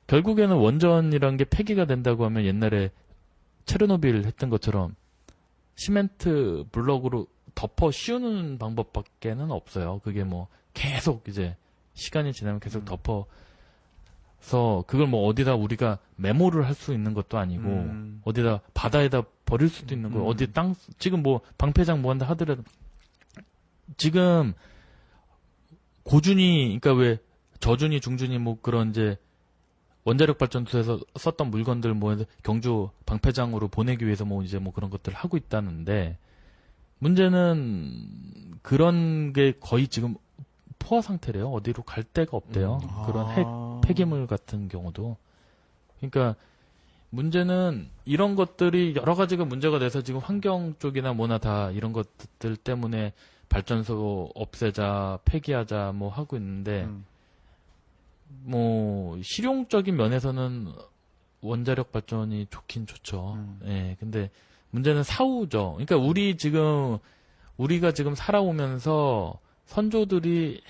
결국에는 원전이란 게 폐기가 된다고 하면 옛날에 체르노빌 했던 것처럼 시멘트 블럭으로 덮어 씌우는 방법밖에는 없어요. 그게 뭐 계속 이제 시간이 지나면 계속 덮어서 그걸 뭐 어디다 우리가 메모를 할 수 있는 것도 아니고 어디다 바다에다 버릴 수도 있는 거 어디 지금 뭐 방패장 뭐 한다 하더라도 지금 고준위 그러니까 왜 저준위 중준위 뭐 그런 이제 원자력 발전소에서 썼던 물건들 뭐 경주 방패장으로 보내기 위해서 뭐 이제 뭐 그런 것들을 하고 있다는데 문제는 그런 게 거의 지금 포화 상태래요. 어디로 갈 데가 없대요. 그런 핵 폐기물 같은 경우도. 그러니까 문제는 이런 것들이 여러 가지가 문제가 돼서 지금 환경 쪽이나 뭐나 다 이런 것들 때문에 발전소 없애자, 폐기하자 뭐 하고 있는데 뭐 실용적인 면에서는 원자력 발전이 좋긴 좋죠. 예. 근데 문제는 사후죠. 그러니까 우리가 지금 살아오면서 선조들이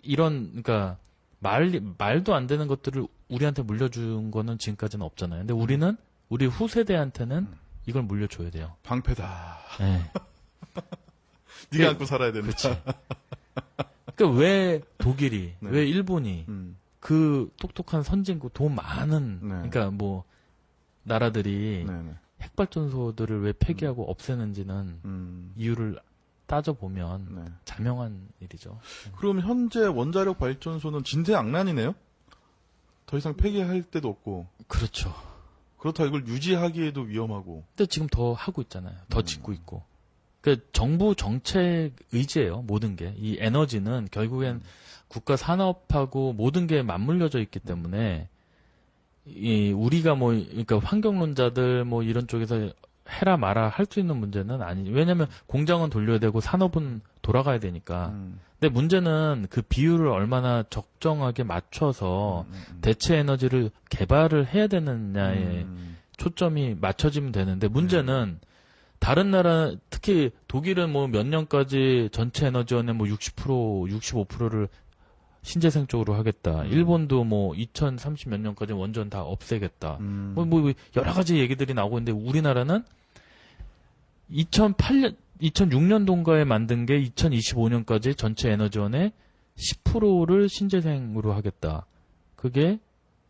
그러니까 말도 안 되는 것들을 우리한테 물려준 거는 지금까지는 없잖아요. 근데 우리는 우리 후세대한테는 이걸 물려줘야 돼요. 방패다. 네. 네가 안고 살아야 된다. 그렇지. 그러니까 왜 독일이, 네. 왜 일본이 그 똑똑한 선진국 돈 많은 네. 그러니까 뭐 나라들이 네네. 핵발전소들을 왜 폐기하고 없애는지는 이유를 따져보면 네. 자명한 일이죠. 그럼 현재 원자력 발전소는 진퇴양난이네요? 더 이상 폐기할 데도 없고. 그렇죠. 그렇다 이걸 유지하기에도 위험하고. 근데 지금 더 하고 있잖아요. 더 짓고 있고. 그 정부 정책 의지예요. 모든 게. 이 에너지는 결국엔 국가 산업하고 모든 게 맞물려져 있기 때문에 우리가 뭐 그러니까 환경론자들 뭐 이런 쪽에서 해라 마라 할 수 있는 문제는 아니지. 왜냐면 공장은 돌려야 되고 산업은 돌아가야 되니까. 근데 문제는 그 비율을 얼마나 적정하게 맞춰서 대체 에너지를 개발을 해야 되느냐에 초점이 맞춰지면 되는데 문제는 다른 나라 특히 독일은 뭐 몇 년까지 전체 에너지원의 뭐 60%, 65%를 신재생 쪽으로 하겠다. 일본도 뭐 2030 몇 년까지 원전 다 없애겠다. 뭐 여러 가지 얘기들이 나오고 있는데 우리나라는 2006년도인가에 만든 게 2025년까지 전체 에너지원의 10%를 신재생으로 하겠다. 그게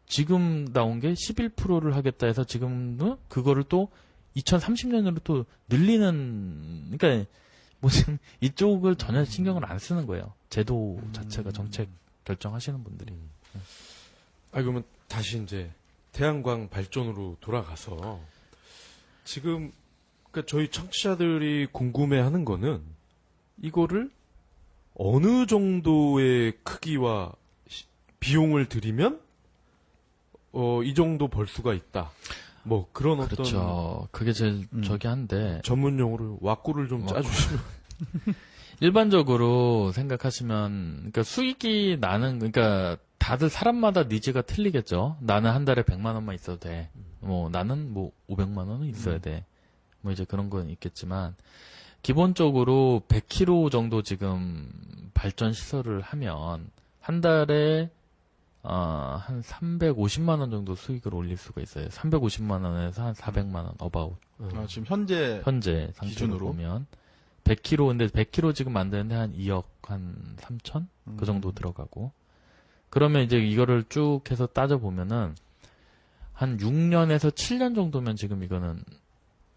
지금 나온 게 11%를 하겠다 해서 지금은 그거를 또 2030년으로 또 늘리는, 그러니까 무슨 이쪽을 전혀 신경을 안 쓰는 거예요. 제도 자체가 정책 결정하시는 분들이. 그러면 다시 이제 태양광 발전으로 돌아가서 지금 그러니까 저희 청취자들이 궁금해하는 거는 이거를 어느 정도의 크기와 비용을 들이면 이 정도 벌 수가 있다. 뭐 그런 어떤 그렇죠. 그게 제일 저기 한데 전문 용어를 왁구를 좀 짜주시면 일반적으로 생각하시면 그러니까 수익이 나는 그러니까 다들 사람마다 니즈가 틀리겠죠. 나는 한 달에 100만 원만 있어도 돼. 뭐 나는 뭐 500만 원은 있어야 돼. 뭐 이제 그런 건 있겠지만 기본적으로 100kW 정도 지금 발전 시설을 하면 한 달에 한 350만 원 정도 수익을 올릴 수가 있어요. 350만 원에서 한 400만 원 어바웃. 지금 현재 상태로 기준으로? 보면 100kg 근데 100kg 지금 만드는데 한 2억 한 3천 그 정도 들어가고 그러면 이제 이거를 쭉 해서 따져 보면은 한 6년에서 7년 정도면 지금 이거는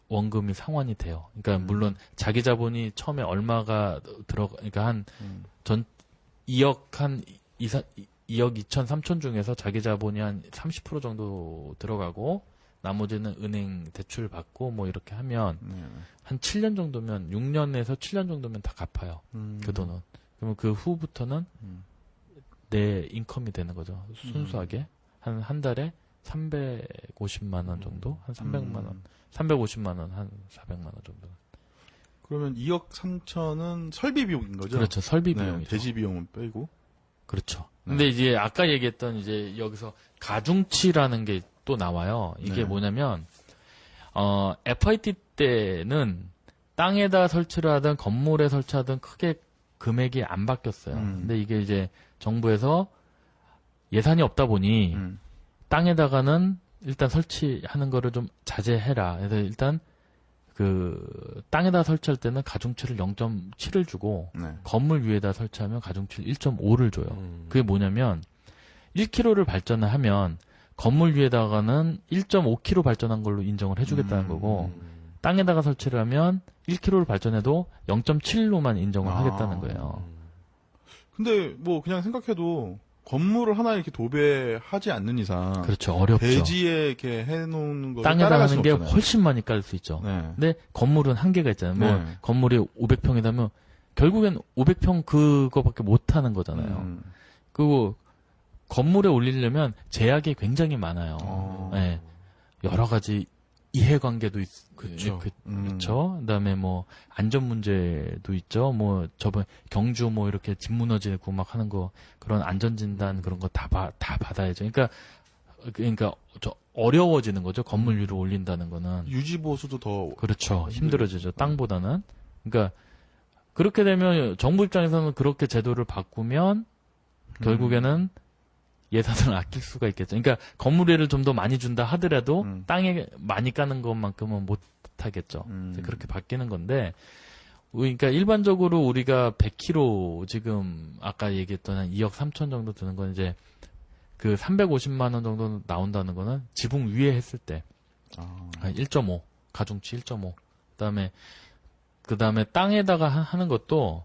원금이 상환이 돼요. 그러니까 물론 자기 자본이 처음에 얼마가 그러니까 한 전 2억 한 2억 2천 3천 중에서 자기 자본이 한 30% 정도 들어가고 나머지는 은행 대출 받고 뭐 이렇게 하면 한 7년 정도면 6년에서 7년 정도면 다 갚아요. 그 돈은. 그러면 그 후부터는 내 인컴이 되는 거죠. 순수하게. 한 달에 350만 원 정도? 한 300만 원. 350만 원, 한 400만 원 정도. 그러면 2억 3천은 설비 비용인 거죠? 그렇죠. 설비 비용이죠. 대지 비용은 빼고. 그렇죠. 근데 이제 아까 얘기했던 이제 여기서 가중치라는 게 또 나와요. 이게 네. 뭐냐면 FIT 때는 땅에다 설치를 하든 건물에 설치하든 크게 금액이 안 바뀌었어요. 근데 이게 이제 정부에서 예산이 없다 보니 땅에다가는 일단 설치하는 거를 좀 자제해라. 그래서 일단 그 땅에다 설치할 때는 가중치를 0.7을 주고 건물 위에다 설치하면 가중치를 1.5를 줘요. 그게 뭐냐면 1kg를 발전을 하면 건물 위에다가는 1.5kg 발전한 걸로 인정을 해주겠다는 거고 땅에다가 설치를 하면 1kg를 발전해도 0.7로만 인정을 하겠다는 거예요. 근데 뭐 그냥 생각해도 건물을 하나 이렇게 도배하지 않는 이상 그렇죠. 어렵죠. 대지에 이렇게 해놓은 거 땅에다 따라갈 하는 수 게 없잖아요. 훨씬 많이 깔 수 있죠. 네. 근데 건물은 한계가 있잖아요. 뭐 네. 건물이 500평이라면 결국엔 500평 그거밖에 못 하는 거잖아요. 그리고 건물에 올리려면 제약이 굉장히 많아요. 네. 여러 가지 이해관계도 그쵸. 그렇죠. 그다음에 뭐 안전 문제도 있죠. 뭐 저번 경주 뭐 이렇게 집 무너지고 막 하는 거 그런 안전 진단 그런 거 다 받아야죠. 그러니까 저 어려워지는 거죠. 건물 위로 올린다는 거는. 유지 보수도 더 그렇죠. 힘들어지죠. 땅보다는. 그러니까 그렇게 되면 정부 입장에서는 그렇게 제도를 바꾸면 결국에는 예산을 아낄 수가 있겠죠. 그러니까 건물에를 좀 더 많이 준다 하더라도 땅에 많이 까는 것만큼은 못 하겠죠. 이제 그렇게 바뀌는 건데, 그러니까 일반적으로 우리가 100km 지금 아까 얘기했던 한 2억 3천 정도 드는 건 이제 그 350만 원 정도 나온다는 거는 지붕 위에 했을 때 한 1.5 가중치 1.5 그다음에 땅에다가 하는 것도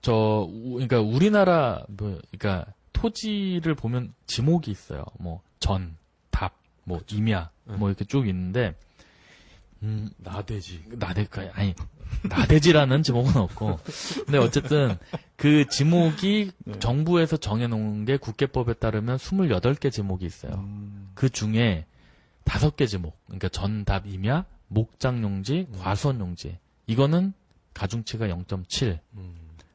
그러니까 우리나라 그러니까 토지를 보면 지목이 있어요. 뭐 전, 답, 뭐 임야, 뭐 이렇게 쭉 있는데 나대지라는 지목은 없고. 근데 어쨌든 그 지목이 정부에서 정해놓은 게 국계법에 따르면 28개 지목이 있어요. 그 중에 5개 지목, 그러니까 전, 답, 임야, 목장용지, 과수원용지. 이거는 가중치가 0.7.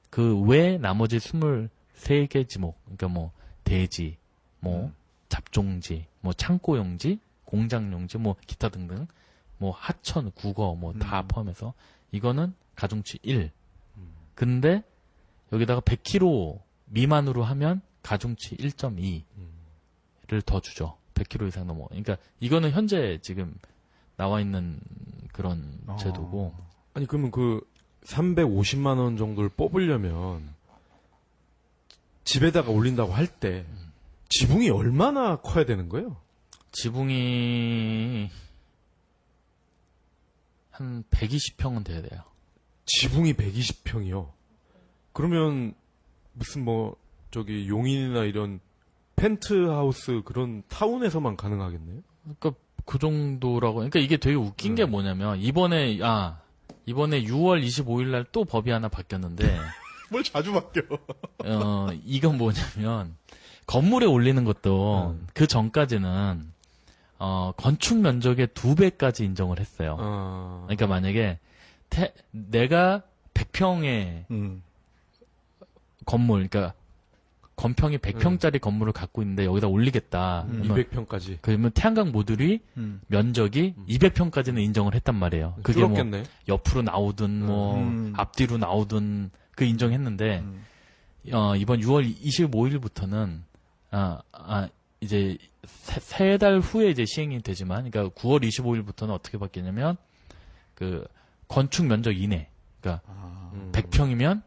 그 외 나머지 23개 지목, 그러니까 뭐 대지, 뭐 잡종지, 뭐 창고용지, 공장용지, 뭐 기타 등등, 뭐 하천, 국어, 뭐 다 포함해서 이거는 가중치 1. 근데 여기다가 100km 미만으로 하면 가중치 1.2를 더 주죠. 100km 이상 넘어. 그러니까 이거는 현재 지금 나와 있는 그런 제도고. 아니 그러면 그 350만 원 정도를 뽑으려면 집에다가 올린다고 할 때 지붕이 얼마나 커야 되는 거예요? 지붕이 한 120평은 돼야 돼요. 지붕이 120평이요. 그러면 무슨 뭐 저기 용인이나 이런 펜트하우스 그런 타운에서만 가능하겠네요? 그러니까 그 정도라고. 그러니까 이게 되게 웃긴 게 뭐냐면 이번에 6월 25일 날 또 법이 하나 바뀌었는데 뭘 자주 바뀌어. 이건 뭐냐면 건물에 올리는 것도 그 전까지는 건축 면적의 2배까지 인정을 했어요. 그러니까 만약에 내가 100평의 건물, 그러니까 건평이 100평짜리 건물을 갖고 있는데 여기다 올리겠다. 200평까지. 그러면 태양광 모듈이 면적이 200평까지는 인정을 했단 말이에요. 그게 줄었겠네. 뭐 옆으로 나오든 뭐 앞뒤로 나오든 그 인정했는데 이번 6월 25일부터는 이제 세 달 후에 이제 시행이 되지만, 그러니까 9월 25일부터는 어떻게 바뀌냐면 그 건축 면적 이내, 그러니까 100평이면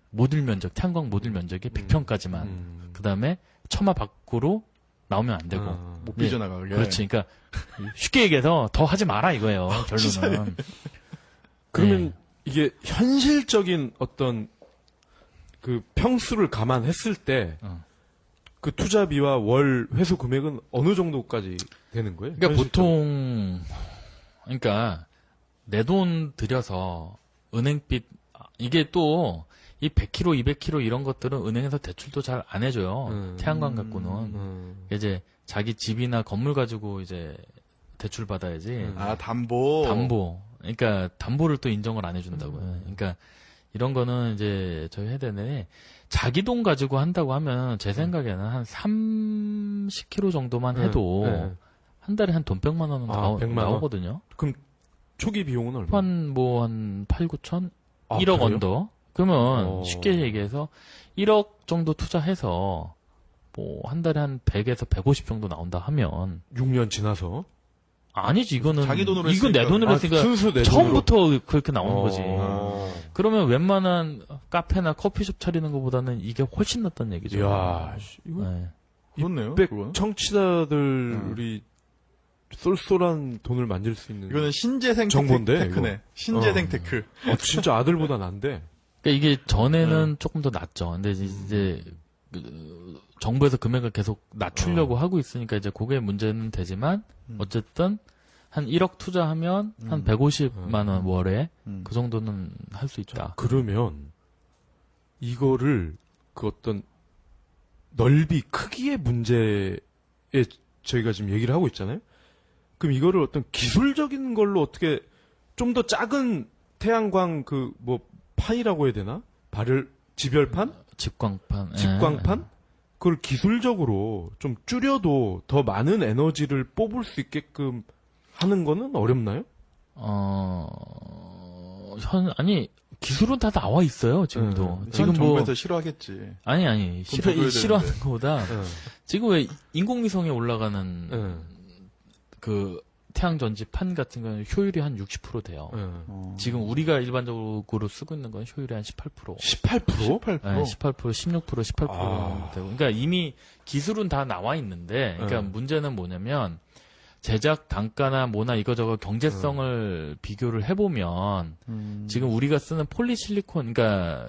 모듈 면적, 태양광 모듈 면적이 100평까지만. 그 다음에 처마 밖으로 나오면 안 되고. 못 삐져나가게. 그렇지. 그러니까 쉽게 얘기해서 더 하지 마라 이거예요. 결론은. 그러면 이게 현실적인 어떤 그 평수를 감안했을 때 그 투자비와 월 회수 금액은 어느 정도까지 되는 거예요? 그러니까 보통 그러니까 내 돈 들여서 은행빚 이게 또 이 100kg, 200kg 이런 것들은 은행에서 대출도 잘 안 해줘요. 태양광 갖고는 이제 자기 집이나 건물 가지고 이제 대출 받아야지. 담보. 그러니까 담보를 또 인정을 안 해준다고요. 그러니까 이런 거는 이제 저희 해야 되는데 자기 돈 가지고 한다고 하면 제 생각에는 한 30kg 정도만 해도 한 달에 한 돈 100만 원은 100만 원? 나오거든요. 그럼 초기 비용은 얼마? 한 8, 9천? 1억 언더? 그러면 쉽게 얘기해서 1억 정도 투자해서 뭐 한 달에 한 100에서 150 정도 나온다 하면 6년 지나서? 아니지, 이거는 자기 돈으로 이건 내 돈으로 했으니까 순수 내 처음부터 그렇게 나오는 거지. 돈으로. 그러면 웬만한 카페나 커피숍 차리는 것보다는 이게 훨씬 낫다는 얘기죠. 이야, 이거 네. 그렇네요. 600 그건. 청취자들이 쏠쏠한 돈을 만질 수 있는. 이거는 신재생 정보인데, 테크네. 이거. 신재생 테크. 진짜 아들보다 난데. 그러니까 이게 전에는 조금 더 낫죠. 근데 이제 정부에서 금액을 계속 낮추려고 하고 있으니까 이제 그게 문제는 되지만 어쨌든 한 1억 투자하면 한 150만 원 월에 그 정도는 할 수 있다. 그러면 이거를 그 어떤 넓이 크기의 문제에 저희가 지금 얘기를 하고 있잖아요. 그럼 이거를 어떤 기술적인 걸로 어떻게 좀 더 작은 태양광 그 뭐 판이라고 해야 되나? 지별판? 집광판. 집광판? 그걸 기술적으로 좀 줄여도 더 많은 에너지를 뽑을 수 있게끔 하는 거는 어렵나요? 아니, 기술은 다 나와 있어요, 지금도. 지금 지금 뭐, 정부에서 싫어하겠지. 아니, 더 줘야 싫어하는 되는데. 것보다, 지금 왜 인공위성에 올라가는, 그, 태양전지판 같은 경우는 효율이 한 60% 돼요. 지금 우리가 일반적으로 쓰고 있는 건 효율이 한 18%. 18%? 18%? 네, 18%, 16%, 18% 되고. 그러니까 이미 기술은 다 나와 있는데, 그러니까 문제는 뭐냐면, 제작 단가나 뭐나 이거저거 경제성을 비교를 해보면, 지금 우리가 쓰는 폴리실리콘, 그러니까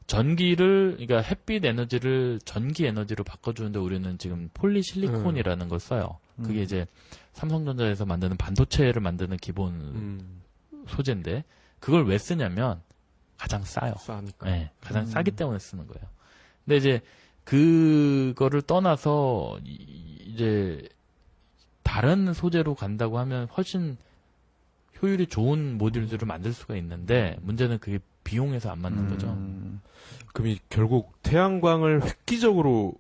그러니까 햇빛 에너지를 전기 에너지로 바꿔주는데 우리는 지금 폴리실리콘이라는 걸 써요. 그게 이제 삼성전자에서 만드는 반도체를 만드는 기본 소재인데, 그걸 왜 쓰냐면, 가장 싸요. 싸니까. 네, 가장 싸기 때문에 쓰는 거예요. 근데 이제, 그거를 떠나서, 이제, 다른 소재로 간다고 하면 훨씬 효율이 좋은 모듈들을 만들 수가 있는데, 문제는 그게 비용에서 안 맞는 거죠. 그럼 결국 태양광을 획기적으로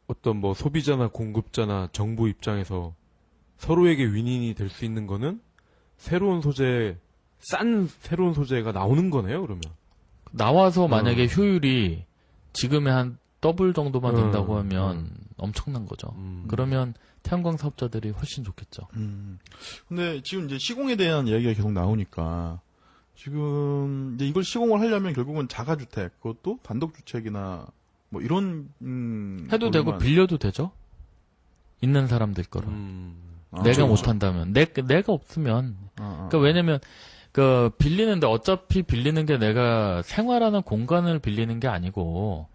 어떤 뭐 소비자나 공급자나 정부 입장에서 서로에게 윈윈이 될 수 있는 거는 싼 새로운 소재가 나오는 거네요, 그러면. 나와서 만약에 효율이 지금의 한 더블 정도만 된다고 하면 엄청난 거죠. 그러면 태양광 사업자들이 훨씬 좋겠죠. 근데 지금 이제 시공에 대한 이야기가 계속 나오니까 지금 이제 이걸 시공을 하려면 결국은 자가주택, 그것도 단독주택이나 뭐 이런 해도 되고 빌려도 되죠. 있는 사람들 거로. 내가 못 한다면 내가 없으면. 그러니까 왜냐면 그 빌리는데 어차피 빌리는 게 내가 생활하는 공간을 빌리는 게 아니고,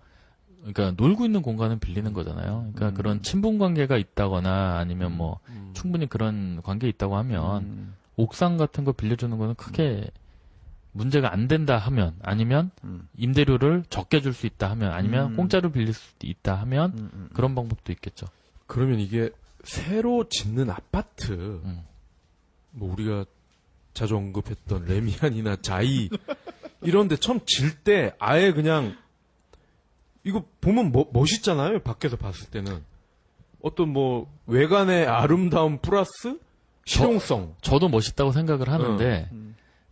그러니까 놀고 있는 공간을 빌리는 거잖아요. 그러니까 그런 친분 관계가 있다거나 아니면 뭐 충분히 그런 관계 있다고 하면 옥상 같은 거 빌려주는 거는 크게 문제가 안 된다 하면, 아니면 임대료를 적게 줄 수 있다 하면, 아니면 공짜로 빌릴 수 있다 하면 그런 방법도 있겠죠. 그러면 이게 새로 짓는 아파트, 뭐 우리가 자주 언급했던 레미안이나 자이 이런데 처음 질 때 아예 그냥 이거 보면 멋있잖아요. 밖에서 봤을 때는 어떤 뭐 외관의 아름다움 플러스 실용성. 저도 멋있다고 생각을 하는데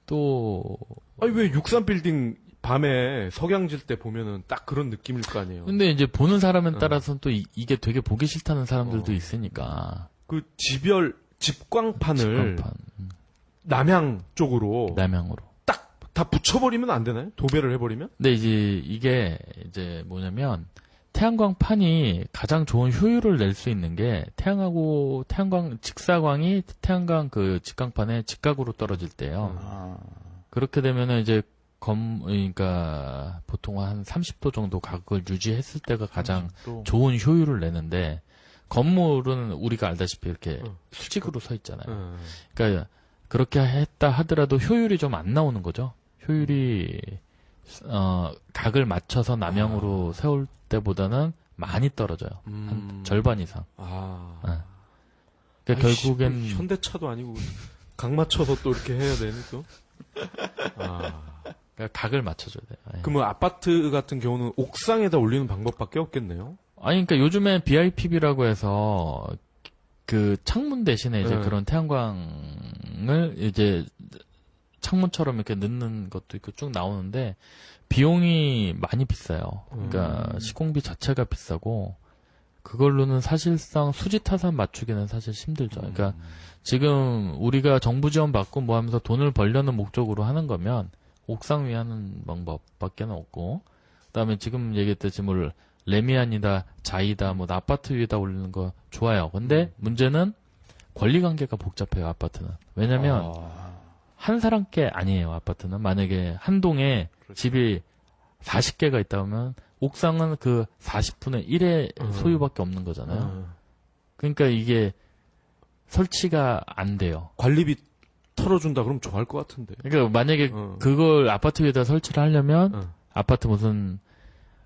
또 아니 왜 63빌딩 밤에 석양 질 때 보면은 딱 그런 느낌일 거 아니에요. 근데 이제 보는 사람에 따라서는 또 이게 되게 보기 싫다는 사람들도 있으니까. 그 집광판을 집광판. 남향 쪽으로 남향으로 딱 다 붙여버리면 안 되나요? 도배를 해버리면? 근데 이게 이제 뭐냐면, 태양광판이 가장 좋은 효율을 낼 수 있는 게 태양광 직사광이 태양광 그 직광판에 직각으로 떨어질 때예요. 그렇게 되면은 이제 그러니까 보통 한 30도 정도 각을 유지했을 때가 가장 30도. 좋은 효율을 내는데, 건물은 우리가 알다시피 이렇게 수직으로 서 있잖아요. 그러니까 그렇게 했다 하더라도 효율이 좀 안 나오는 거죠. 효율이 각을 맞춰서 남향으로 세울 때보다는 많이 떨어져요. 한 절반 이상. 그러니까 결국엔 현대차도 아니고 각 맞춰서 또 이렇게 해야 되니 또. 그러니까 각을 맞춰줘야 돼요. 예. 그러면 아파트 같은 경우는 옥상에다 올리는 방법밖에 없겠네요. 아니, 그러니까 요즘에 BIPB라고 해서 그 창문 대신에 이제 그런 태양광을 이제 창문처럼 이렇게 넣는 것도 있고 쭉 나오는데, 비용이 많이 비싸요. 그러니까 시공비 자체가 비싸고, 그걸로는 사실상 수지 타산 맞추기는 사실 힘들죠. 그러니까 지금 우리가 정부 지원 받고 뭐 하면서 돈을 벌려는 목적으로 하는 거면 옥상 위에 하는 방법밖에 없고, 그다음에 지금 얘기했듯이 뭐 레미안이다, 자이다, 뭐 아파트 위에다 올리는 거 좋아요. 근데 문제는 권리관계가 복잡해요, 아파트는. 왜냐면 한 사람 게 아니에요, 아파트는. 만약에 한 동에 집이 40개가 있다 하면 옥상은 그 40분의 1의 소유밖에 없는 거잖아요. 그러니까 이게 설치가 안 돼요. 관리비 털어준다 그러면 좋아할 것 같은데. 그러니까 만약에 그걸 아파트 위에다 설치를 하려면 아파트 무슨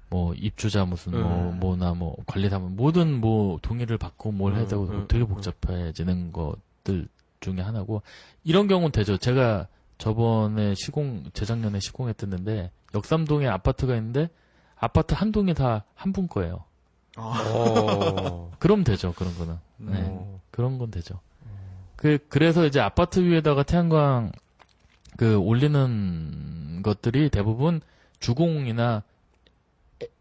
뭐 입주자 무슨 뭐나 관리사무 모든 뭐 동의를 받고 뭘 해야 되고 되게 복잡해지는 것들 중에 하나고 이런 경우는 되죠. 제가 저번에 재작년에 시공했었는데 역삼동에 아파트가 있는데 아파트 한 동이 다 한 분 거예요. 그럼 되죠. 그런 거는. 네. 그런 건 되죠. 그래서 이제 아파트 위에다가 태양광 올리는 것들이 대부분 주공이나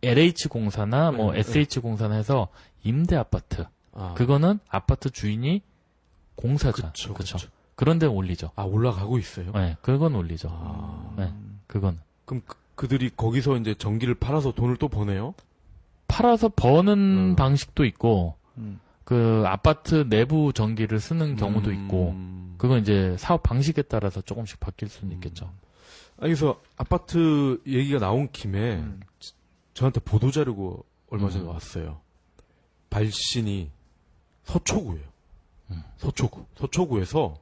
LH공사나 뭐 SH공사나 해서 임대 아파트. 그거는 아파트 주인이 공사자. 그렇죠. 그런 데 올리죠. 올라가고 있어요? 네, 그건 올리죠. 네, 그건. 그럼 그들이 거기서 이제 전기를 팔아서 돈을 또 버네요? 팔아서 버는 방식도 있고, 그 아파트 내부 전기를 쓰는 경우도 있고, 그건 이제 사업 방식에 따라서 조금씩 바뀔 수는 있겠죠. 그래서 아파트 얘기가 나온 김에 저한테 보도자료가 얼마 전에 왔어요. 발신이 서초구예요. 서초구에서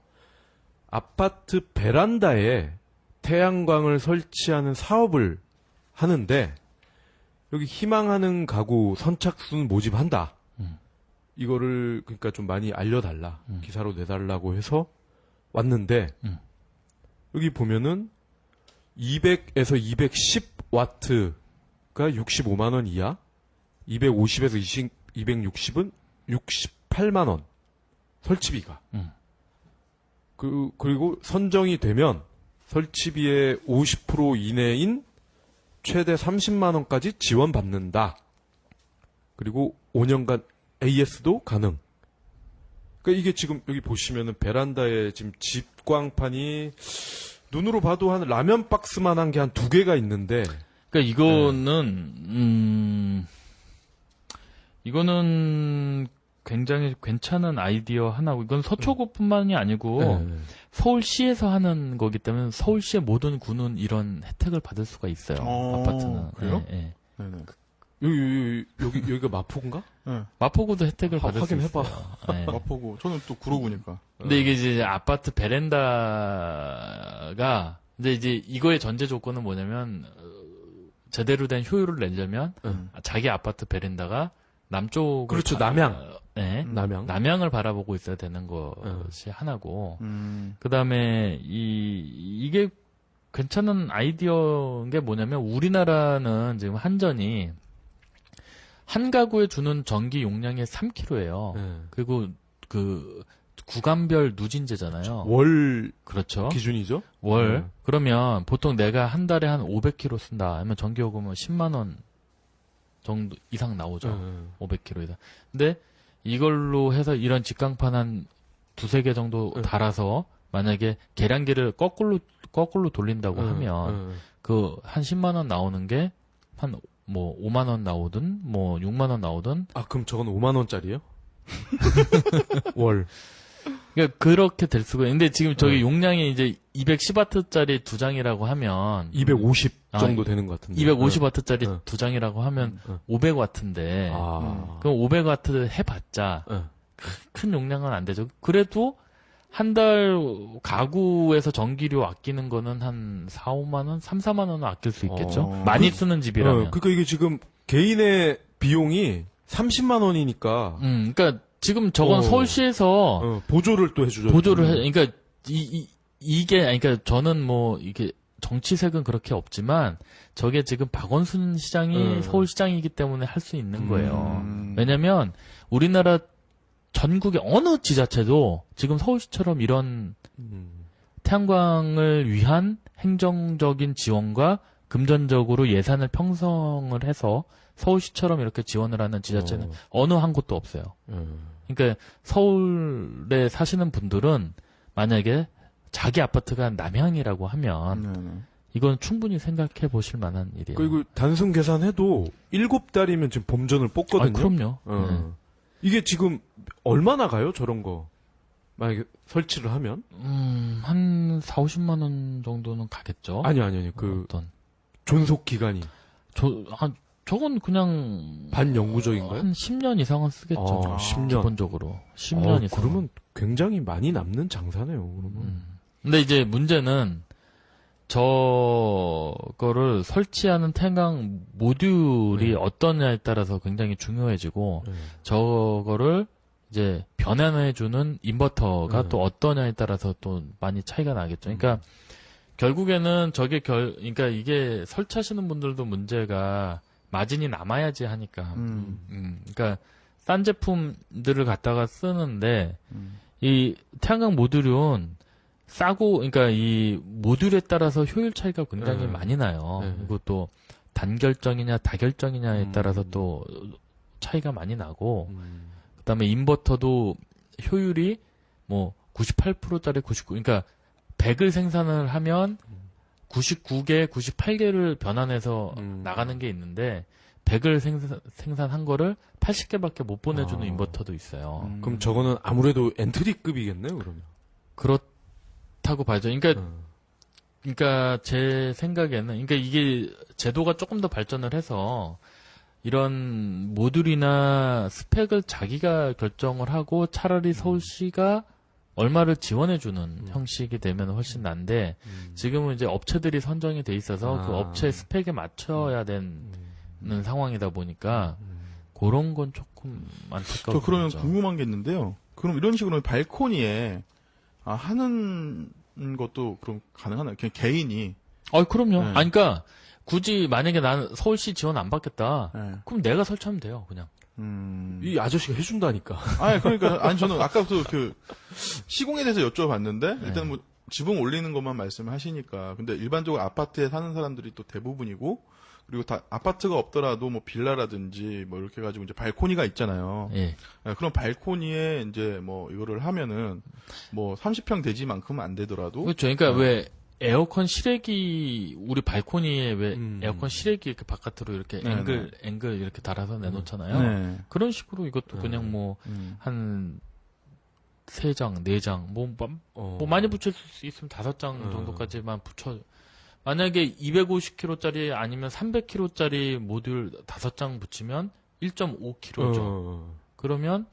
아파트 베란다에 태양광을 설치하는 사업을 하는데 여기 희망하는 가구 선착순 모집한다. 이거를 그러니까 좀 많이 알려달라. 기사로 내달라고 해서 왔는데 여기 보면은 200에서 210와트가 65만 원 이하, 250에서 260은 68만 원 설치비가. 그리고 선정이 되면 설치비의 50% 이내인 최대 30만 원까지 지원받는다. 그리고 5년간 AS도 가능. 그러니까 이게 지금 여기 보시면은 베란다에 지금 집광판이 눈으로 봐도 한 라면 박스만한 게 한 2개가 있는데. 그러니까 이거는 굉장히 괜찮은 아이디어 하나고 이건 서초구뿐만이 아니고 서울시에서 하는 거기 때문에 서울시의 모든 구는 이런 혜택을 받을 수가 있어요. 아파트는. 그래요? 네. 여기가 마포인가? 네. 마포구도 혜택을 받을 수 확인해봐. 있어요. 네. 마포구. 저는 또 구로구니까. 근데 이게 이제 아파트 베란다가 이제 이거의 전제 조건은 뭐냐면 제대로 된 효율을 내려면 자기 아파트 베란다가 남쪽 그렇죠. 남양. 네. 남양을 바라보고 있어야 되는 것이 하나고 그다음에 이게 괜찮은 아이디어인 게 뭐냐면 우리나라는 지금 한전이 한 가구에 주는 전기 용량이 3kg예요. 그리고 그 구간별 누진제잖아요. 월 그렇죠. 기준이죠? 월. 그러면 보통 내가 한 달에 한 500kg 쓴다. 하면 전기요금은 10만 원 정도 이상 나오죠. 500kg 이상. 근데 이걸로 해서 이런 직광판 한 2-3개 정도 달아서 만약에 계량기를 거꾸로 돌린다고 하면 그 한 10만 원 나오는 게 한 뭐 5만 원 나오든 뭐 6만 원 나오든 그럼 저건 5만 원짜리예요? 월. 그러니까 그렇게 될 수가 있는데 지금 저기 용량이 이제 210와트짜리 2장이라고 하면 250 정도 되는 것 같은데. 250와트짜리 2장이라고 하면 500와트인데 그럼 500와트 해봤자 큰 용량은 안 되죠. 그래도 한 달 가구에서 전기료 아끼는 거는 한 4-5만 원, 3-4만 원은 아낄 수 있겠죠. 많이 쓰는 집이라면. 그러니까 이게 지금 개인의 비용이 30만 원이니까. 그러니까 지금 저건 서울시에서 보조를 또 해주죠. 보조를 해. 그러니까 이게 그러니까 저는 뭐 이게 정치색은 그렇게 없지만 저게 지금 박원순 시장이 서울시장이기 때문에 할 수 있는 거예요. 왜냐면 우리나라 전국의 어느 지자체도 지금 서울시처럼 이런 태양광을 위한 행정적인 지원과 금전적으로 예산을 편성을 해서 서울시처럼 이렇게 지원을 하는 지자체는 어느 한 곳도 없어요. 그러니까 서울에 사시는 분들은 만약에 자기 아파트가 남향이라고 하면 이건 충분히 생각해 보실 만한 일이에요. 그리고 단순 계산해도 7달이면 지금 범전을 뽑거든요. 그럼요. 이게 지금 얼마나 가요? 저런 거. 만약에 설치를 하면? 한 4-50만 원 정도는 가겠죠. 아니. 그 어떤 존속 기간이. 저건 그냥 반영구적인가요? 한 10년 이상은 쓰겠죠. 10년. 기본적으로 10년 이상. 그러면 굉장히 많이 남는 장사네요. 그러면. 근데 이제 문제는 저거를 설치하는 태양광 모듈이 어떠냐에 따라서 굉장히 중요해지고 저거를 이제 변환해주는 인버터가 또 어떠냐에 따라서 또 많이 차이가 나겠죠. 그러니까 결국에는 그러니까 이게 설치하시는 분들도 문제가 마진이 남아야지 하니까. 그러니까 싼 제품들을 갖다가 쓰는데 이 태양광 모듈은 싸고, 그러니까 이 모듈에 따라서 효율 차이가 굉장히 많이 나요. 그리고 또 단결정이냐 다결정이냐에 따라서 또 차이가 많이 나고, 그다음에 인버터도 효율이 뭐 98%짜리 99, 그러니까 100을 생산을 하면 99개, 98개를 변환해서 나가는 게 있는데 100을 생산한 거를 80개밖에 못 보내주는 인버터도 있어요. 그럼 저거는 아무래도 엔트리급이겠네요, 그러면. 그렇다고 봐야죠. 그러니까 제 생각에는, 그러니까 이게 제도가 조금 더 발전을 해서 이런 모듈이나 스펙을 자기가 결정을 하고 차라리 서울시가 얼마를 지원해주는 형식이 되면 훨씬 난데 지금은 이제 업체들이 선정이 돼 있어서 그 업체 스펙에 맞춰야 되는 상황이다 보니까 그런 건 조금 안타까워. 저 그러면 궁금한 게 있는데요. 그럼 이런 식으로 발코니에 하는 것도 그럼 가능하나요? 그냥 개인이? 그럼요. 네. 그러니까 굳이 만약에 나는 서울시 지원 안 받겠다. 네. 그럼 내가 설치하면 돼요, 그냥. 이 아저씨가 해준다니까. 그러니까 저는 아까부터 시공에 대해서 여쭤봤는데 일단 뭐 지붕 올리는 것만 말씀을 하시니까 근데 일반적으로 아파트에 사는 사람들이 또 대부분이고 그리고 다 아파트가 없더라도 뭐 빌라라든지 뭐 이렇게 해가지고 이제 발코니가 있잖아요. 예. 그럼 발코니에 이제 뭐 이거를 하면은 뭐 30평 대지만큼은 안 되더라도 그렇죠. 그러니까 왜 에어컨 실외기 우리 발코니에 왜 에어컨 실외기 이렇게 바깥으로 이렇게 앵글 이렇게 달아서 내놓잖아요. 네. 그런 식으로 이것도 그냥 뭐 한 3장, 4장 뭐 많이 붙일 수 있으면 5장 정도까지만 붙여. 만약에 250kg짜리 아니면 300kg짜리 모듈 5장 붙이면 1.5kg죠. 그러면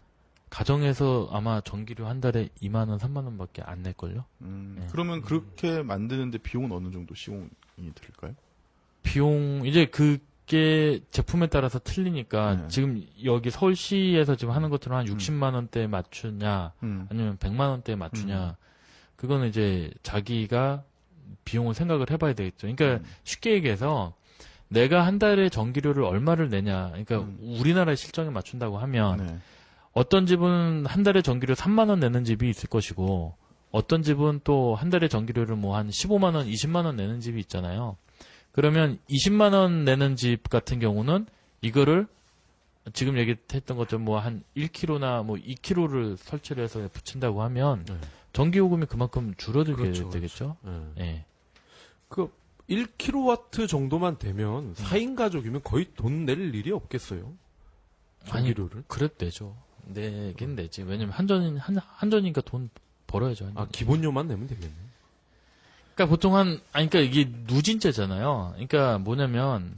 가정에서 아마 전기료 한 달에 2만 원, 3만 원밖에 안 낼걸요? 그러면 그렇게 만드는데 비용은 어느 정도 시공이 들까요? 비용, 이제 그게 제품에 따라서 틀리니까 지금 여기 서울시에서 지금 하는 것처럼 한 60만 원대에 맞추냐, 아니면 100만 원대에 맞추냐, 그거는 이제 자기가 비용을 생각을 해봐야 되겠죠. 그러니까 쉽게 얘기해서 내가 한 달에 전기료를 얼마를 내냐, 그러니까 우리나라의 실정에 맞춘다고 하면 어떤 집은 한 달에 전기료 3만 원 내는 집이 있을 것이고 어떤 집은 또 한 달에 전기료를 뭐 한 15만 원, 20만 원 내는 집이 있잖아요. 그러면 20만 원 내는 집 같은 경우는 이거를 지금 얘기했던 것처럼 뭐 한 1kg나 뭐 2kg를 설치를 해서 붙인다고 하면 전기요금이 그만큼 줄어들게 되겠죠. 예. 그 1kW 정도만 되면 4인 가족이면 거의 돈 낼 일이 없겠어요. 전기료를. 그래도 되죠. 내긴 내지. 왜냐면 한전이니까 돈 벌어야죠. 한전이. 기본료만 내면 되겠네. 그러니까 보통 그러니까 이게 누진제잖아요. 그러니까 뭐냐면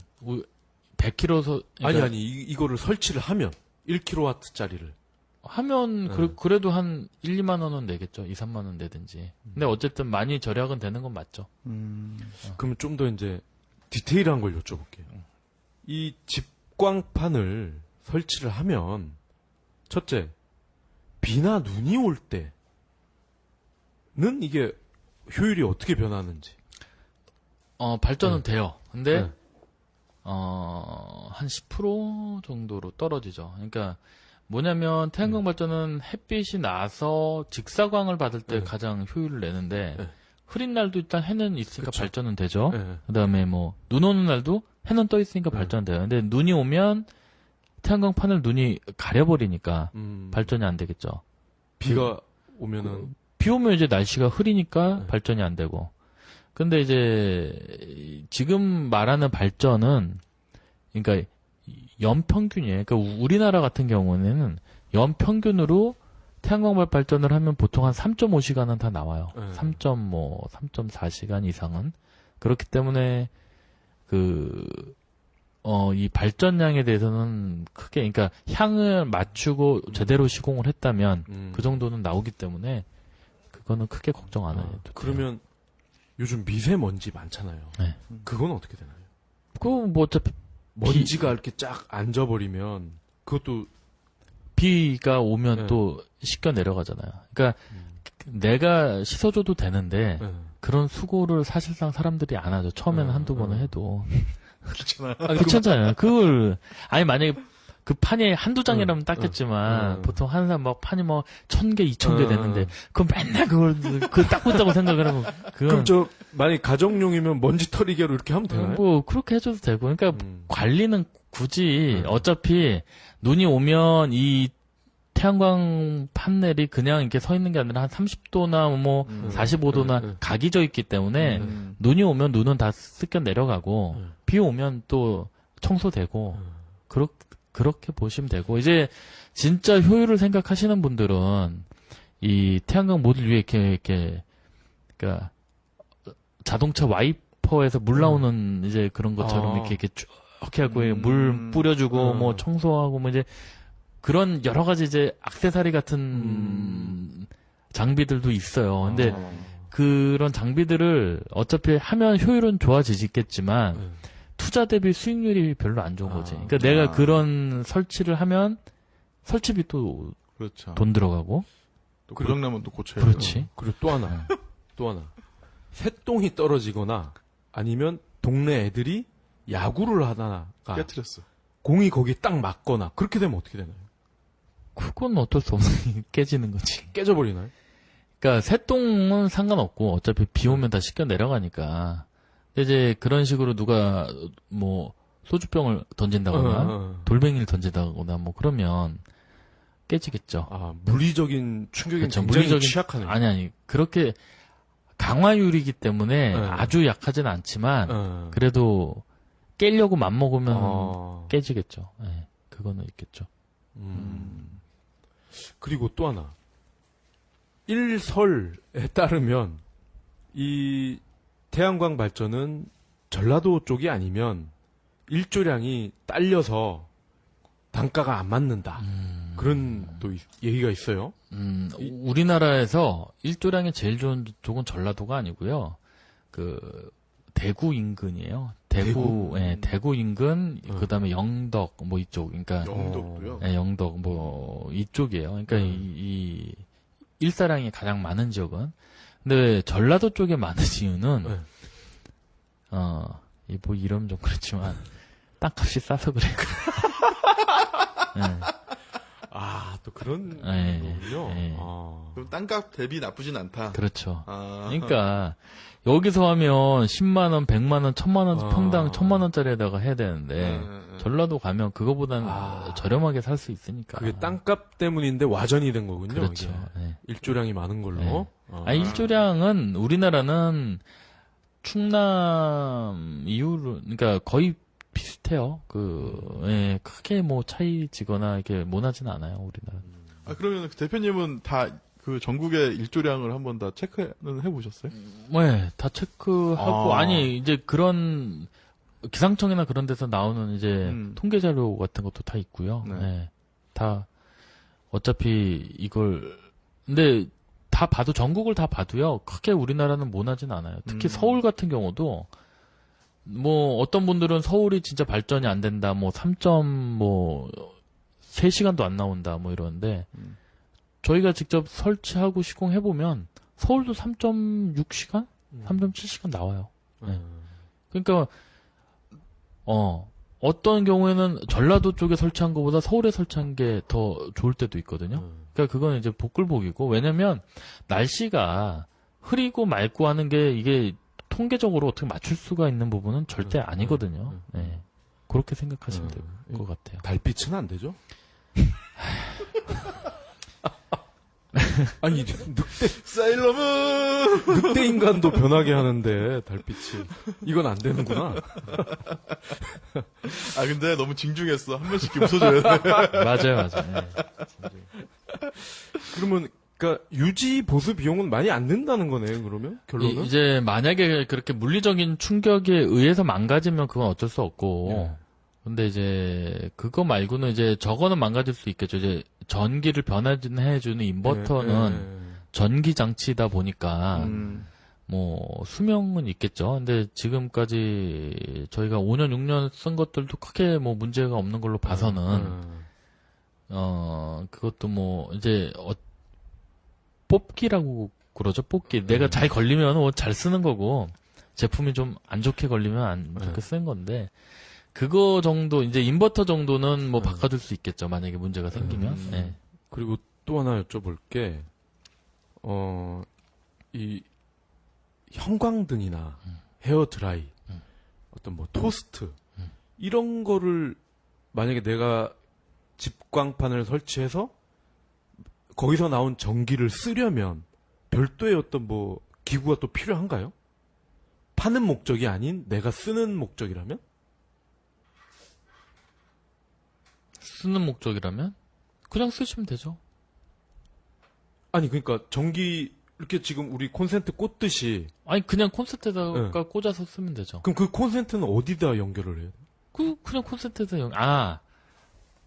100kg 그러니까 이거를 설치를 하면 1kW짜리를 하면 그래도 한 1, 2만 원은 내겠죠. 2, 3만 원 내든지. 근데 어쨌든 많이 절약은 되는 건 맞죠. 그러면 좀 더 이제 디테일한 걸 여쭤볼게요. 이 집광판을 설치를 하면 첫째, 비나 눈이 올 때는 이게 효율이 어떻게 변하는지. 발전은 돼요. 근데 한 10% 정도로 떨어지죠. 그러니까 뭐냐면 태양광 발전은 햇빛이 나서 직사광을 받을 때 가장 효율을 내는데 흐린 날도 일단 해는 있으니까 그쵸. 발전은 되죠. 그다음에 뭐 눈 오는 날도 해는 떠 있으니까 발전은 돼요. 근데 눈이 오면 태양광판을 눈이 가려버리니까 발전이 안 되겠죠. 비가 오면은 비 오면 이제 날씨가 흐리니까 발전이 안 되고. 근데 이제 지금 말하는 발전은 그러니까 연평균이에요. 그러니까 우리나라 같은 경우는 연평균으로 태양광 발전을 하면 보통 한 3.5시간은 다 나와요. 3.4시간 이상은. 그렇기 때문에 이 발전량에 대해서는 크게, 그러니까 향을 맞추고 제대로 시공을 했다면 그 정도는 나오기 때문에 그거는 크게 걱정 안 해도 돼요. 그러면 요즘 미세먼지 많잖아요. 네. 그건 어떻게 되나요? 그거 뭐 어차피 먼지가 이렇게 쫙 앉아버리면 그것도 비가 오면 네. 또 씻겨 내려가잖아요. 그러니까 내가 씻어줘도 되는데 네. 그런 수고를 사실상 사람들이 안 하죠. 처음에는 한두 번은 해도. 귀찮아요. 귀찮잖아요. 그걸, 아니, 만약에 그 판이 한두 장이라면 땄겠지만, 보통 한 사람 막 판이 뭐 1000개, 2000개 됐는데, 그럼 맨날 그걸, 닦고 있다고 생각을 하면, 그럼 저 만약 가정용이면 먼지 털이개로 이렇게 하면 되나요? 뭐, 그렇게 해줘도 되고. 그러니까 관리는 굳이, 어차피 눈이 오면 이 태양광 판넬이 그냥 이렇게 서 있는 게 아니라 한 30도나 뭐 45도나 각이 져 있기 때문에 눈이 오면 눈은 다 씻겨 내려가고 비 오면 또 청소되고 그렇게 보시면 되고 이제 진짜 효율을 생각하시는 분들은 이 태양광 모듈 위에 이렇게 그러니까 자동차 와이퍼에서 물 나오는 이제 그런 것처럼 이렇게 쭉 해갖고 물 뿌려주고 뭐 청소하고 뭐 이제 그런 여러 가지 이제 액세서리 같은 장비들도 있어요. 근데 그런 장비들을 어차피 하면 효율은 좋아지겠지만 투자 대비 수익률이 별로 안 좋은 거지. 그러니까 내가 그런 설치를 하면 설치비 또 그렇죠. 돈 들어가고. 또 고장나면 또 고쳐야 그렇지. 그리고 또 하나. 새똥이 떨어지거나 아니면 동네 애들이 야구를 하다가 깨트렸어. 공이 거기에 딱 맞거나 그렇게 되면 어떻게 되나요? 그건 어쩔 수 없이 깨지는 거지. 깨져버리나요? 그러니까 새똥은 상관없고 어차피 비 오면 다 씻겨 내려가니까. 근데 이제 그런 식으로 누가 뭐 소주병을 던진다거나 돌멩이를 던진다거나 뭐 그러면 깨지겠죠. 아, 물리적인 충격이 그렇죠. 굉장히 취약하네요. 아니 그렇게 강화유리이기 때문에 네. 아주 약하진 않지만 그래도 깨려고 맘먹으면 깨지겠죠. 네, 그거는 있겠죠. 그리고 또 하나. 일설에 따르면 이 태양광 발전은 전라도 쪽이 아니면 일조량이 딸려서 단가가 안 맞는다. 그런 또 얘기가 있어요. 우리나라에서 일조량이 제일 좋은 쪽은 전라도가 아니고요. 그 대구 인근이에요. 대구 인근 그다음에 영덕 뭐 이쪽. 그러니까 영덕도요? 네, 영덕 뭐 이쪽이에요. 그러니까 이 일사량이 가장 많은 지역은. 근데 전라도 쪽에 많은 이유는 뭐 이러면 좀 그렇지만 땅값이 싸서 그래요. 네. 아, 또 그런 네, 거군요. 네. 그럼 땅값 대비 나쁘진 않다. 그렇죠. 아. 그러니까 여기서 하면 10만 원, 100만 원, 1000만 원 평당 1000만 원짜리에다가 해야 되는데 전라도 가면 그거보다는 저렴하게 살 수 있으니까. 그게 땅값 때문인데 와전이 된 거군요. 그렇죠. 이게. 네. 일조량이 많은 걸로. 네. 일조량은 우리나라는 충남 이후로 그러니까 거의 비슷해요. 크게 뭐 차이지거나 이렇게 모나진 않아요, 우리나라. 그러면 그 대표님은 다 그 전국의 일조량을 한번 다 체크는 해보셨어요? 네, 다 체크하고 아니 이제 그런 기상청이나 그런 데서 나오는 이제 통계 자료 같은 것도 다 있고요. 네. 네, 다 어차피 이걸 근데 다 봐도 전국을 다 봐도요. 크게 우리나라는 모나진 않아요. 특히 서울 같은 경우도 뭐 어떤 분들은 서울이 진짜 발전이 안 된다. 뭐 3시간도 안 나온다. 뭐 이러는데 저희가 직접 설치하고 시공해 보면 서울도 3.6시간, 3.7시간 나와요. 네. 그러니까 어떤 경우에는 전라도 쪽에 설치한 것보다 서울에 설치한 게 더 좋을 때도 있거든요. 그러니까 그건 이제 복글복이고 왜냐면 날씨가 흐리고 맑고 하는 게 이게 통계적으로 어떻게 맞출 수가 있는 부분은 절대 아니거든요. 네. 그렇게 생각하시면 될 것 같아요. 달빛은 안 되죠? 아니, 사일러문! 늑대 인간도 변하게 하는데, 달빛이. 이건 안 되는구나. 근데 너무 징중했어. 한 번씩 웃어줘야 돼. 맞아요. 네. 그러면, 그러니까 유지 보수 비용은 많이 안 든다는 거네요, 그러면? 결론은? 이제 만약에 그렇게 물리적인 충격에 의해서 망가지면 그건 어쩔 수 없고, 근데 이제 그거 말고는 이제 저거는 망가질 수 있겠죠. 이제 전기를 변환해주는 인버터는 전기 장치다 보니까 뭐 수명은 있겠죠. 근데 지금까지 저희가 5년, 6년 쓴 것들도 크게 뭐 문제가 없는 걸로 봐서는 그것도 뭐 이제 뽑기라고 그러죠. 뽑기. 내가 잘 걸리면 뭐 잘 쓰는 거고 제품이 좀 안 좋게 걸리면 안 좋게 쓰는 건데 그거 정도 이제 인버터 정도는 뭐 바꿔줄 수 있겠죠. 만약에 문제가 생기면. 네. 그리고 또 하나 여쭤볼 게 이 형광등이나 헤어드라이, 어떤 뭐 토스트 이런 거를 만약에 내가 집광판을 설치해서 거기서 나온 전기를 쓰려면 별도의 어떤 뭐 기구가 또 필요한가요? 파는 목적이 아닌 내가 쓰는 목적이라면? 쓰는 목적이라면 그냥 쓰시면 되죠. 아니 그러니까 전기 이렇게 지금 우리 콘센트 꽂듯이 아니 그냥 콘센트에다가 꽂아서 쓰면 되죠. 그럼 그 콘센트는 어디다 연결을 해요? 그냥 콘센트에다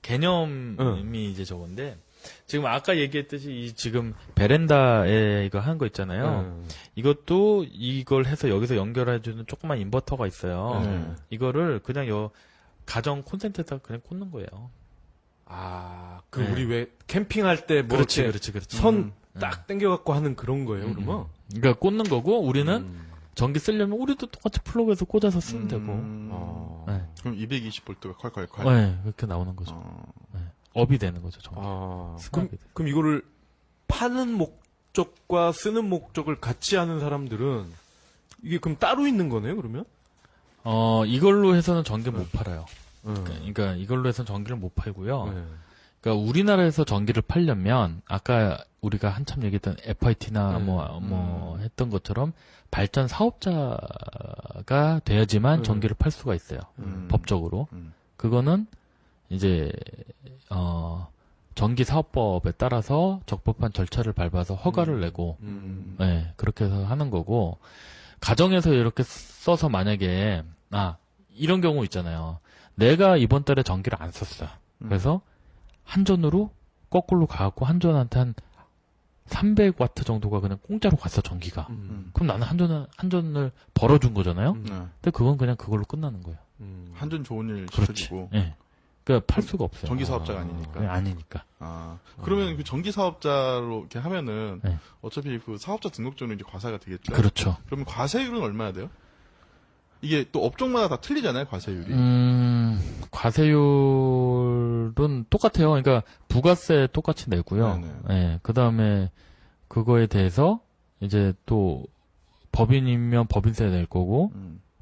개념이 이제 저건데 지금 아까 얘기했듯이 이 지금 베란다에 이거 한 거 있잖아요. 이것도 이걸 해서 여기서 연결해주는 조그만 인버터가 있어요. 이거를 그냥 가정 콘센트에다가 그냥 꽂는 거예요. 네. 우리 왜 캠핑할 때 뭐 그렇지. 선 딱 당겨갖고 하는 그런 거예요, 그러면? 그러니까 꽂는 거고 우리는 전기 쓰려면 우리도 똑같이 플러그에서 꽂아서 쓰면 되고. 네. 그럼 220V가 콸콸콸. 네, 그렇게 나오는 거죠. 네. 업이 되는 거죠, 전기. 그럼 이거를 파는 목적과 쓰는 목적을 같이 하는 사람들은 이게 그럼 따로 있는 거네요, 그러면? 이걸로 해서는 전기를 못 팔아요. 그러니까 이걸로 해서는 전기를 못 팔고요. 그러니까 우리나라에서 전기를 팔려면 아까 우리가 한참 얘기했던 FIT나 뭐 했던 것처럼 발전 사업자가 돼야지만 전기를 팔 수가 있어요. 법적으로. 그거는 이제 전기 사업법에 따라서 적법한 절차를 밟아서 허가를 내고 네, 그렇게 해서 하는 거고 가정에서 이렇게 써서 만약에 이런 경우 있잖아요. 내가 이번 달에 전기를 안 썼어요. 그래서 한전으로 거꾸로 가갖고 한전한테 한 300와트 정도가 그냥 공짜로 갔어, 전기가. 그럼 나는 한전을 벌어준 거잖아요? 근데 그건 그냥 그걸로 끝나는 거예요. 한전 좋은 일 그렇지. 시켜주고. 네. 그러니까 팔 수가 없어요. 전기 사업자가 아니니까. 네, 아니니까. 그러면 그 전기 사업자로 이렇게 하면은 네. 어차피 그 사업자 등록증은 이제 과세가 되겠죠. 그렇죠. 그러면 과세율은 얼마나 돼요? 이게 또 업종마다 다 틀리잖아요, 과세율이. 과세율은 똑같아요. 그러니까 부가세 똑같이 내고요. 네, 그 다음에 그거에 대해서 이제 또 법인이면 법인세 낼 거고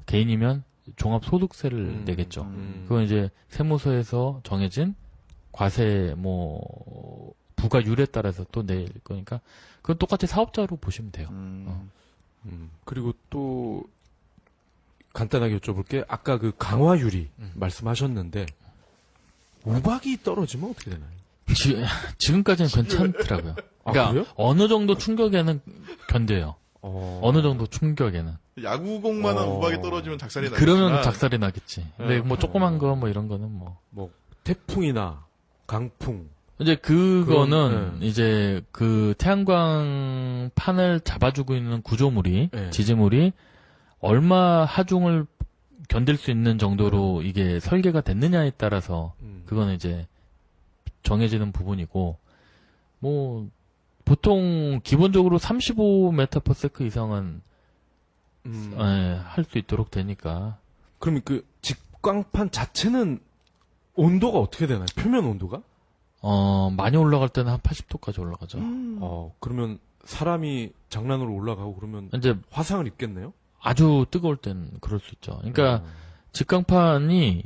개인이면 종합소득세를 내겠죠. 그건 이제 세무서에서 정해진 과세 뭐 부가율에 따라서 또 낼 거니까 그건 똑같이 사업자로 보시면 돼요. 그리고 또 간단하게 여쭤볼게. 아까 그 강화유리 말씀하셨는데 우박이 떨어지면 어떻게 되나요? 지금까지는 괜찮더라고요. 그러니까 그래요? 어느 정도 충격에는 견뎌요. 어느 정도 충격에는. 야구공만한 우박이 떨어지면 작살이 나겠지. 그러면 작살이 나겠지. 근데 뭐 조그만 거 뭐 이런 거는 뭐 태풍이나 강풍. 이제 그거는 이제 그 태양광 판을 잡아주고 있는 구조물이 지지물이 얼마 하중을 견딜 수 있는 정도로 이게 설계가 됐느냐에 따라서 그거는 이제 정해지는 부분이고 뭐 보통 기본적으로 35m/s 이상은 할 수 있도록 되니까. 그러면 그 직광판 자체는 온도가 어떻게 되나요? 표면 온도가? 많이 올라갈 때는 한 80도까지 올라가죠. 그러면 사람이 장난으로 올라가고 그러면 이제 화상을 입겠네요? 아주 뜨거울 땐 그럴 수 있죠. 그러니까 직광판이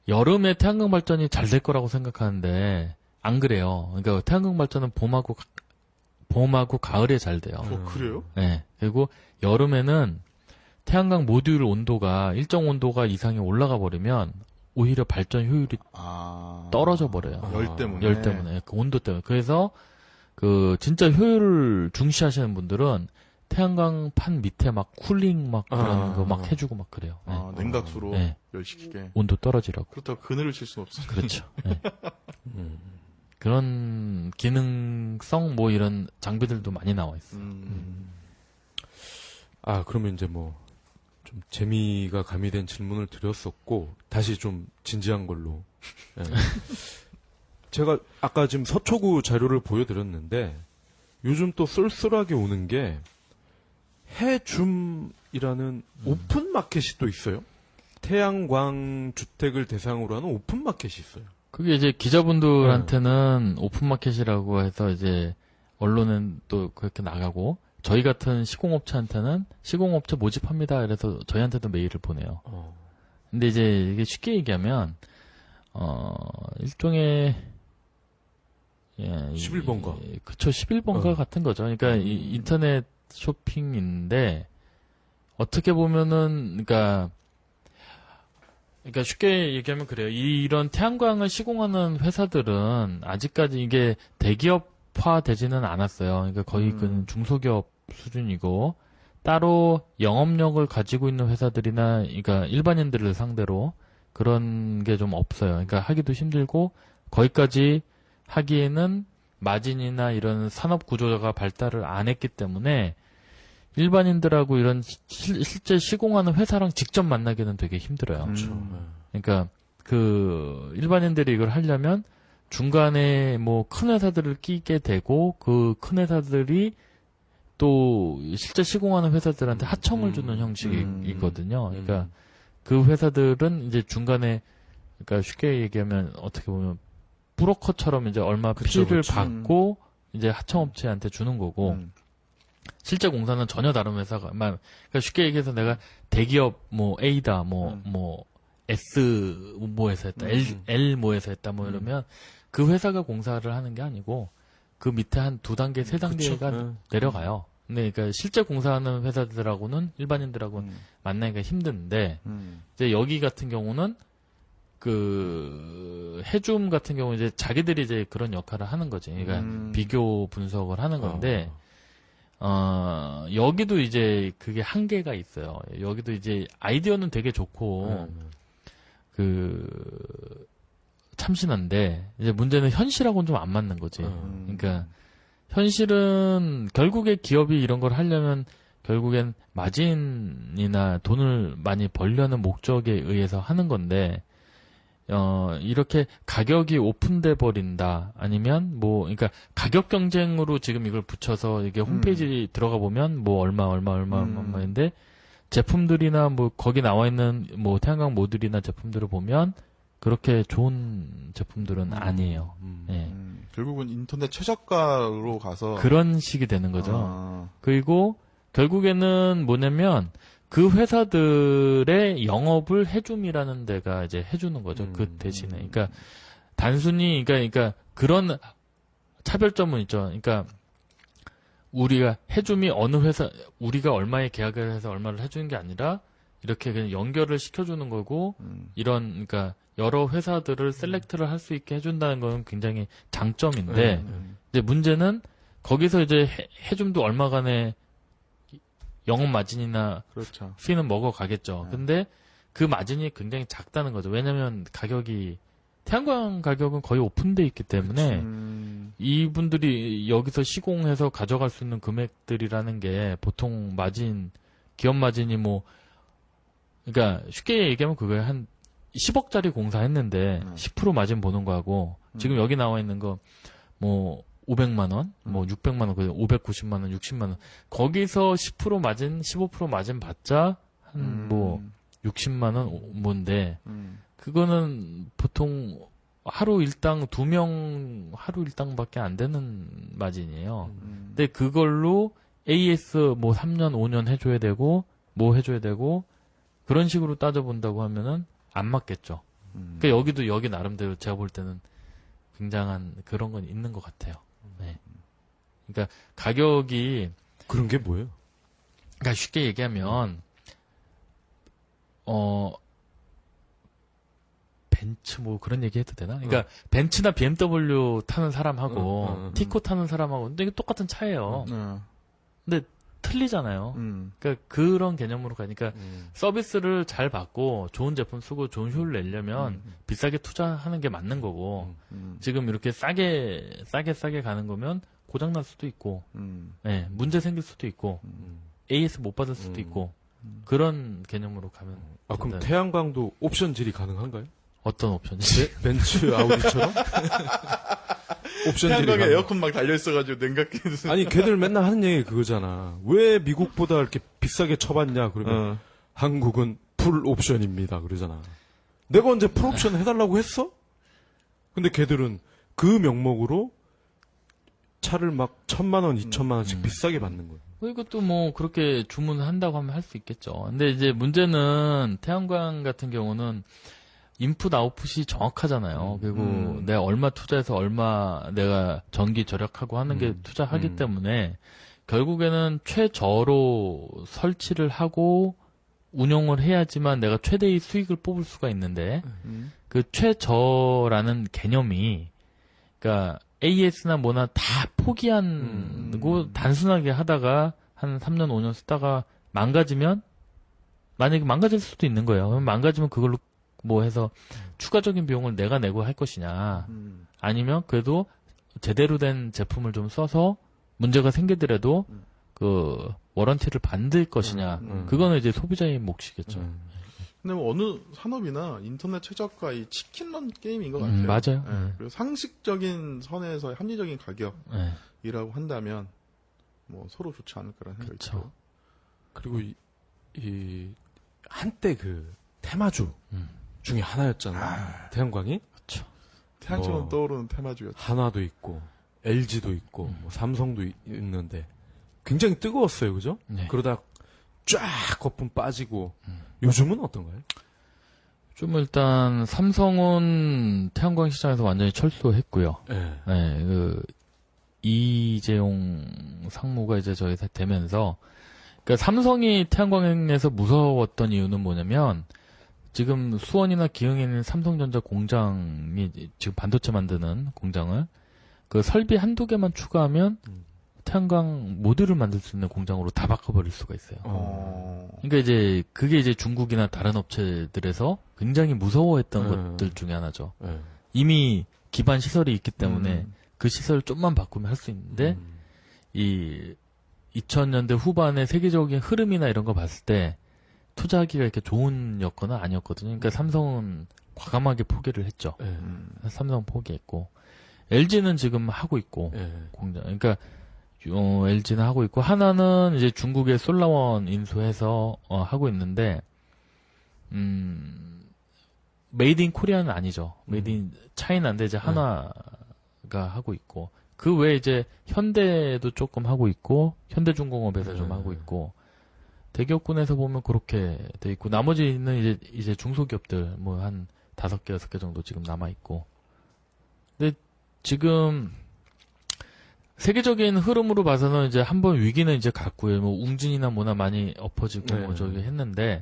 여름에 태양광 발전이 잘 될 거라고 생각하는데 안 그래요. 그러니까 태양광 발전은 봄하고 가을에 잘 돼요. 그래요? 네. 그리고 여름에는 태양광 모듈 온도가 일정 온도가 이상이 올라가 버리면 오히려 발전 효율이 떨어져 버려요. 열 때문에. 열 때문에. 그 온도 때문에. 그래서 그 진짜 효율을 중시하시는 분들은 태양광 판 밑에 막 쿨링 막 그런 거 막 해주고 막 그래요. 네. 냉각수로 네. 열시키게. 온도 떨어지라고. 그렇다고 그늘을 칠 수는 없어. 그렇죠. 네. 그런 기능성 뭐 이런 장비들도 많이 나와 있어요. 그러면 이제 뭐, 좀 재미가 가미된 질문을 드렸었고, 다시 좀 진지한 걸로. 예. 제가 아까 지금 서초구 자료를 보여드렸는데, 요즘 또 쏠쏠하게 오는 게, 해줌이라는 오픈 마켓이 또 있어요. 태양광 주택을 대상으로 하는 오픈 마켓이 있어요. 그게 이제 기자분들한테는 오픈마켓이라고 해서 이제 언론은 또 그렇게 나가고 저희 같은 시공업체한테는 시공업체 모집합니다. 그래서 저희한테도 메일을 보내요. 근데 이제 이게 쉽게 얘기하면 일종의 11번가. 그쵸, 11번가 같은 거죠. 그러니까 이 인터넷 쇼핑인데 어떻게 보면은 그러니까 쉽게 얘기하면 그래요. 이런 태양광을 시공하는 회사들은 아직까지 이게 대기업화 되지는 않았어요. 그러니까 거의 그 중소기업 수준이고 따로 영업력을 가지고 있는 회사들이나 그러니까 일반인들을 상대로 그런 게 좀 없어요. 그러니까 하기도 힘들고 거기까지 하기에는 마진이나 이런 산업 구조가 발달을 안 했기 때문에 일반인들하고 이런 실제 시공하는 회사랑 직접 만나기는 되게 힘들어요. 그러니까 그 일반인들이 이걸 하려면 중간에 뭐 큰 회사들을 끼게 되고 그 큰 회사들이 또 실제 시공하는 회사들한테 하청을 주는 형식이거든요. 그러니까 그 회사들은 이제 중간에 그러니까 쉽게 얘기하면 어떻게 보면 브로커처럼 이제 얼마 피를 받고 이제 하청업체한테 주는 거고 실제 공사는 전혀 다른 회사가만 그러니까 쉽게 얘기해서 내가 대기업 뭐 A다 뭐 S 뭐에서 했다 L 뭐에서 했다 뭐 이러면 그 회사가 공사를 하는 게 아니고 그 밑에 한 두 단계 세 단계가 내려가요. 근데 그러니까 실제 공사하는 회사들하고는 일반인들하고는 만나기가 힘든데 이제 여기 같은 경우는 그 해줌 같은 경우 이제 자기들이 이제 그런 역할을 하는 거지. 그러니까 비교 분석을 하는 건데 여기도 이제 그게 한계가 있어요. 여기도 이제 아이디어는 되게 좋고 그 참신한데 이제 문제는 현실하고는 좀 안 맞는 거지. 그러니까 현실은 결국에 기업이 이런 걸 하려면 결국엔 마진이나 돈을 많이 벌려는 목적에 의해서 하는 건데 이렇게 가격이 오픈돼 버린다. 아니면 뭐 그러니까 가격 경쟁으로 지금 이걸 붙여서 이게 홈페이지 들어가 보면 뭐 얼마인데 제품들이나 뭐 거기 나와 있는 뭐 태양광 모듈이나 제품들을 보면 그렇게 좋은 제품들은 아니에요. 예. 결국은 인터넷 최저가로 가서 그런 식이 되는 거죠. 그리고 결국에는 뭐냐면 그 회사들의 영업을 해줌이라는 데가 이제 해주는 거죠. 그 대신에. 그러니까 단순히 그러니까 그런 차별점은 있죠. 그러니까 우리가 해줌이 어느 회사 우리가 얼마에 계약을 해서 얼마를 해주는 게 아니라 이렇게 그냥 연결을 시켜주는 거고 이런 그러니까 여러 회사들을 셀렉트를 할 수 있게 해준다는 건 굉장히 장점인데 이제 문제는 거기서 이제 해줌도 얼마간의 영업 마진이나 그렇죠. 피는 먹어가겠죠. 근데 그 마진이 굉장히 작다는 거죠. 왜냐하면 가격이 태양광 가격은 거의 오픈돼 있기 때문에 이분들이 여기서 시공해서 가져갈 수 있는 금액들이라는 게 보통 마진 기업 마진이 뭐 그러니까 쉽게 얘기하면 그거에 한 10억짜리 공사했는데 10% 마진 보는 거하고 지금 여기 나와 있는 거 뭐 500만 원, 뭐 600만 원, 590만 원, 60만 원 거기서 10% 마진, 15% 마진 받자 한 뭐 60만 원 뭔데 그거는 보통 하루 일당 2명 하루 일당밖에 안 되는 마진이에요. 근데 그걸로 AS 뭐 3년, 5년 해줘야 되고 뭐 해줘야 되고 그런 식으로 따져본다고 하면은 안 맞겠죠. 그러니까 여기도 여기 나름대로 제가 볼 때는 굉장한 그런 건 있는 것 같아요. 네. 그러니까 가격이 그런 게 뭐예요? 그러니까 쉽게 얘기하면 벤츠 뭐 그런 얘기 해도 되나? 그러니까 벤츠나 BMW 타는 사람하고 티코 타는 사람하고 근데 이게 똑같은 차예요. 근데 틀리잖아요. 그러니까 그런 개념으로 가니까 서비스를 잘 받고 좋은 제품 쓰고 좋은 효율을 내려면 비싸게 투자하는 게 맞는 거고 지금 이렇게 싸게 가는 거면 고장 날 수도 있고 예, 문제 생길 수도 있고 AS 못 받을 수도 있고 그런 개념으로 가면 아, 그럼 된다. 태양광도 옵션 질이 가능한가요? 어떤 옵션이지? 벤츠 아우디처럼? 옵션 질이 태양광에 가능. 에어컨 막 달려있어가지고 냉각기. 아니, 걔들 맨날 하는 얘기 그거잖아. 왜 미국보다 이렇게 비싸게 쳐봤냐? 그러면 한국은 풀 옵션입니다. 그러잖아. 내가 언제 풀 옵션 해달라고 했어? 근데 걔들은 그 명목으로 차를 막 1,000만 원, 2,000만 원씩 비싸게 받는 거예요. 이것도 뭐 그렇게 주문한다고 하면 할 수 있겠죠. 근데 이제 문제는 태양광 같은 경우는 인풋 아웃풋이 정확하잖아요. 그리고 내가 얼마 투자해서 얼마 내가 전기 절약하고 하는 게 투자하기 때문에 결국에는 최저로 설치를 하고 운용을 해야지만 내가 최대의 수익을 뽑을 수가 있는데 그 최저라는 개념이 그러니까 AS나 뭐나 다 포기하고 단순하게 하다가 한 3년 5년 쓰다가 망가지면 만약에 망가질 수도 있는 거예요. 그럼 망가지면 그걸로 뭐 해서 추가적인 비용을 내가 내고 할 것이냐 아니면 그래도 제대로 된 제품을 좀 써서 문제가 생기더라도 그 워런티를 받을 것이냐 그거는 이제 소비자의 몫이겠죠. 근데 뭐 어느 산업이나 인터넷 최저가 이 치킨런 게임인 것 같아요. 맞아요. 예, 그리고 상식적인 선에서 합리적인 가격이라고 한다면 뭐 서로 좋지 않을까라는 생각이 그쵸. 들어요. 그리고 이 한때 그 테마주 중에 하나였잖아. 태양광이. 태양처럼 뭐, 떠오르는 테마주였죠. 한화도 있고 LG도 있고 뭐 삼성도 있는데 굉장히 뜨거웠어요, 그죠? 네. 그러다 쫙 거품 빠지고 요즘은 어떤가요? 좀 일단 삼성은 태양광 시장에서 완전히 철수했고요. 네. 네, 그 이재용 상무가 이제 저희 되면서 그러니까 삼성이 태양광에서 무서웠던 이유는 뭐냐면 지금 수원이나 기흥에 있는 삼성전자 공장이 지금 반도체 만드는 공장을 그 설비 한두 개만 추가하면 태양광 모듈을 만들 수 있는 공장으로 다 바꿔버릴 수가 있어요. 그러니까 이제 그게 이제 중국이나 다른 업체들에서 굉장히 무서워했던 것들 중에 하나죠. 이미 기반 시설이 있기 때문에 그 시설을 좀만 바꾸면 할 수 있는데 이 2000년대 후반의 세계적인 흐름이나 이런 거 봤을 때 투자하기가 이렇게 좋은 여건은 아니었거든요. 그러니까 삼성은 과감하게 포기를 했죠. 삼성 포기했고 LG는 지금 하고 있고 공장. 그러니까 LG는 하고 있고 하나는 이제 중국의 솔라원 인수해서 하고 있는데 메이드 인 코리아는 아니죠. 메이드 인 차이나인데 이제 하나가 하고 있고 그 외에 이제 현대도 조금 하고 있고 현대중공업에서 좀 하고 있고 대기업군에서 보면 그렇게 돼 있고 나머지는 이제 중소기업들 뭐 한 5개, 6개 정도 지금 남아 있고. 근데 지금 세계적인 흐름으로 봐서는 이제 한번 위기는 이제 갔고요. 뭐 웅진이나 뭐나 많이 엎어지고 뭐 저기 했는데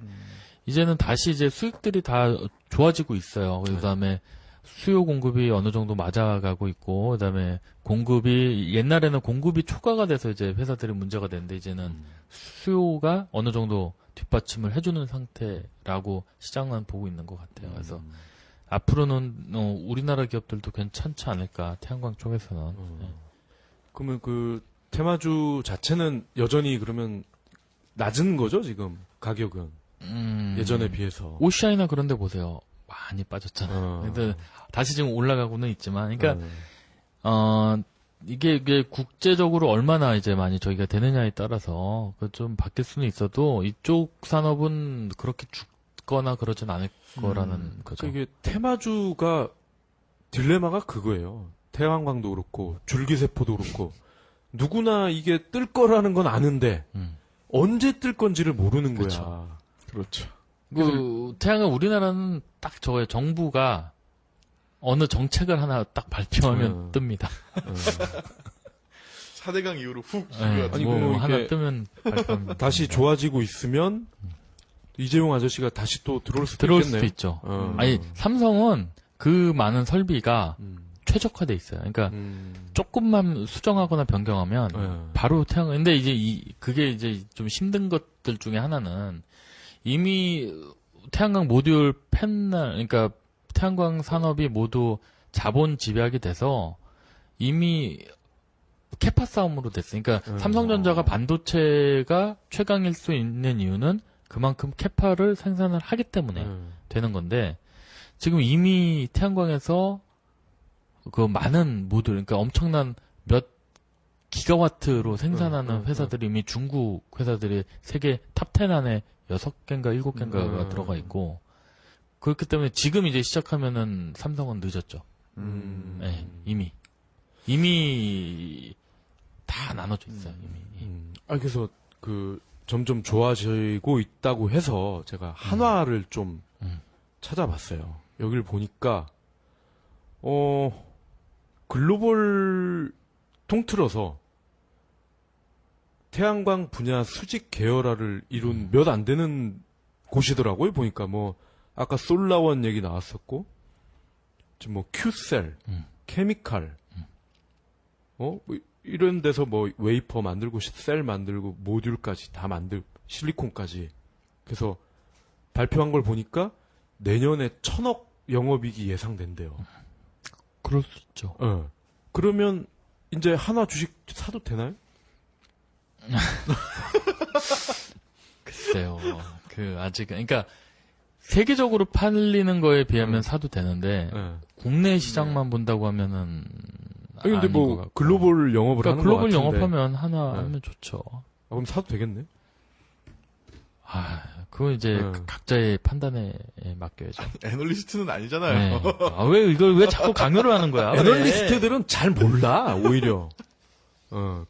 이제는 다시 이제 수익들이 다 좋아지고 있어요. 그다음에 수요 공급이 어느 정도 맞아가고 있고, 그다음에 공급이 옛날에는 공급이 초과가 돼서 이제 회사들이 문제가 됐는데 이제는 수요가 어느 정도 뒷받침을 해주는 상태라고 시장은 보고 있는 것 같아요. 그래서 앞으로는 우리나라 기업들도 괜찮지 않을까 태양광 쪽에서는. 네. 그러면 그 테마주 자체는 여전히 그러면 낮은 거죠 지금 가격은 예전에 비해서. 오시아이나 그런 데 보세요. 많이 빠졌잖아요. 근데 다시 지금 올라가고는 있지만, 그러니까 이게 국제적으로 얼마나 이제 많이 저희가 되느냐에 따라서 좀 바뀔 수는 있어도 이쪽 산업은 그렇게 죽거나 그러진 않을 거라는 거죠. 이게 테마주가 딜레마가 그거예요. 태양광도 그렇고 줄기세포도 그렇고 누구나 이게 뜰 거라는 건 아는데 언제 뜰 건지를 모르는 거야. 그렇죠. 그 태양은 우리나라는 딱 저거예요. 정부가 어느 정책을 하나 딱 발표하면 뜹니다. 4대강 이후로 훅 네, 아니, 뭐 하나 이게 뜨면 발표합니다. 다시 좋아지고 있으면 이재용 아저씨가 다시 또 들어올 수도 들어올 있겠네요. 수도 있죠. 아니 삼성은 그 많은 설비가 최적화돼 있어요. 그러니까 조금만 수정하거나 변경하면 바로 태양광. 근데 이제 그게 이제 좀 힘든 것들 중에 하나는 이미 태양광 모듈 패널, 그러니까 태양광 산업이 모두 자본 집약이 돼서 이미 캐파 싸움으로 됐어요. 그러니까 삼성전자가 반도체가 최강일 수 있는 이유는 그만큼 캐파를 생산을 하기 때문에 되는 건데 지금 이미 태양광에서 그 많은 모듈, 그러니까 엄청난 몇 기가와트로 생산하는 회사들이 이미 중국 회사들이 세계 탑10 안에 6개인가 7개인가가 들어가 있고 그렇기 때문에 지금 이제 시작하면은 삼성은 늦었죠. 네, 이미 다 나눠져 있어요. 이미. 그래서 점점 좋아지고 있다고 해서 제가 한화를 좀 찾아봤어요. 여기를 보니까 글로벌 통틀어서 태양광 분야 수직 계열화를 이룬 몇 안 되는 곳이더라고요. 보니까 뭐 아까 솔라원 얘기 나왔었고 지금 뭐 큐셀, 케미칼, 뭐 이런 데서 뭐 웨이퍼 만들고 셀 만들고 모듈까지 다 실리콘까지. 그래서 발표한 걸 보니까 내년에 1,000억 영업이익이 예상된대요. 그럴 수 있죠. 그러면 이제 한화 주식 사도 되나요? 글쎄요. 아직 그러니까 세계적으로 팔리는 거에 비하면 사도 되는데 국내 시장만 본다고 하면은 근데 뭐 글로벌 영업을 그러니까 하는 글로벌 것 같은데. 영업하면 하나 하면 좋죠. 그럼 사도 되겠네. 그거 이제 각자의 판단에 맡겨야죠. 애널리스트는 아니잖아요. 네. 왜 이걸 왜 자꾸 강요를 하는 거야? 애널리스트들은 잘 몰라 오히려.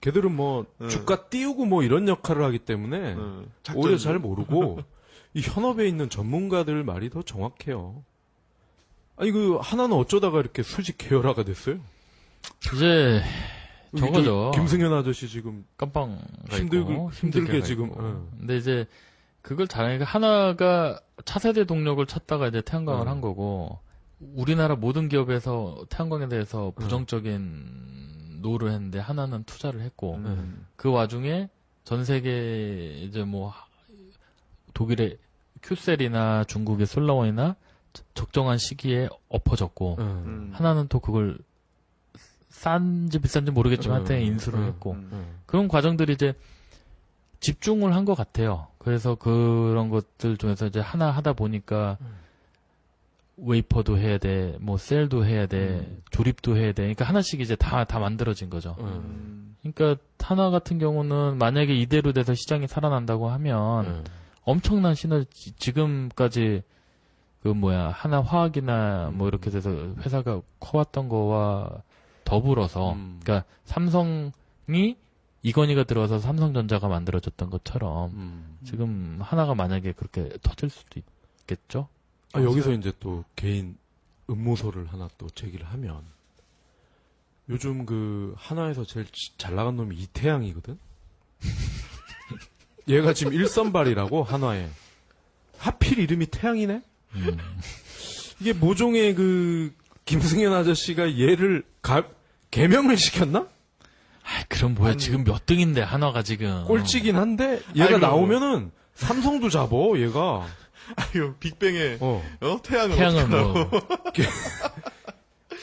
걔들은 뭐 주가 띄우고 뭐 이런 역할을 하기 때문에 오히려 잘 모르고 이 현업에 있는 전문가들 말이 더 정확해요. 아니 하나는 어쩌다가 이렇게 수직 계열화가 됐어요? 이제 저거죠. 김승현 아저씨 지금 깜빵 힘들게 지금. 근데 이제 그걸 잘하니까 하나가 차세대 동력을 찾다가 이제 태양광을 한 거고 우리나라 모든 기업에서 태양광에 대해서 부정적인 노를 했는데 하나는 투자를 했고 그 와중에 전 세계 이제 뭐 독일의 큐셀이나 중국의 솔라원이나 적정한 시기에 엎어졌고 하나는 또 그걸 싼지 비싼지 모르겠지만 한때 인수를 했고 그런 과정들이 이제 집중을 한 것 같아요. 그래서 그런 것들 중에서 이제 하나 하다 보니까 웨이퍼도 해야 돼, 뭐 셀도 해야 돼, 조립도 해야 돼. 그러니까 하나씩 이제 다 만들어진 거죠. 그러니까 하나 같은 경우는 만약에 이대로 돼서 시장이 살아난다고 하면 엄청난 시너지, 지금까지 하나 화학이나 뭐 이렇게 돼서 회사가 커왔던 거와 더불어서, 그러니까 삼성이 이건희가 들어와서 삼성전자가 만들어졌던 것처럼 지금 하나가 만약에 그렇게 터질 수도 있겠죠? 여기서 이제 또 개인 음모설을 하나 또 제기를 하면 요즘 하나에서 제일 잘 나간 놈이 이태양이거든? 얘가 지금 일선발이라고 한화에. 하필 이름이 태양이네? 이게 모종의 김승현 아저씨가 얘를 개명을 시켰나? 그럼 뭐야. 지금 몇 등인데, 한화가 지금. 꼴찌긴 한데, 얘가 나오면은, 삼성도 잡어, 얘가. 빅뱅의, 태양은 뭐.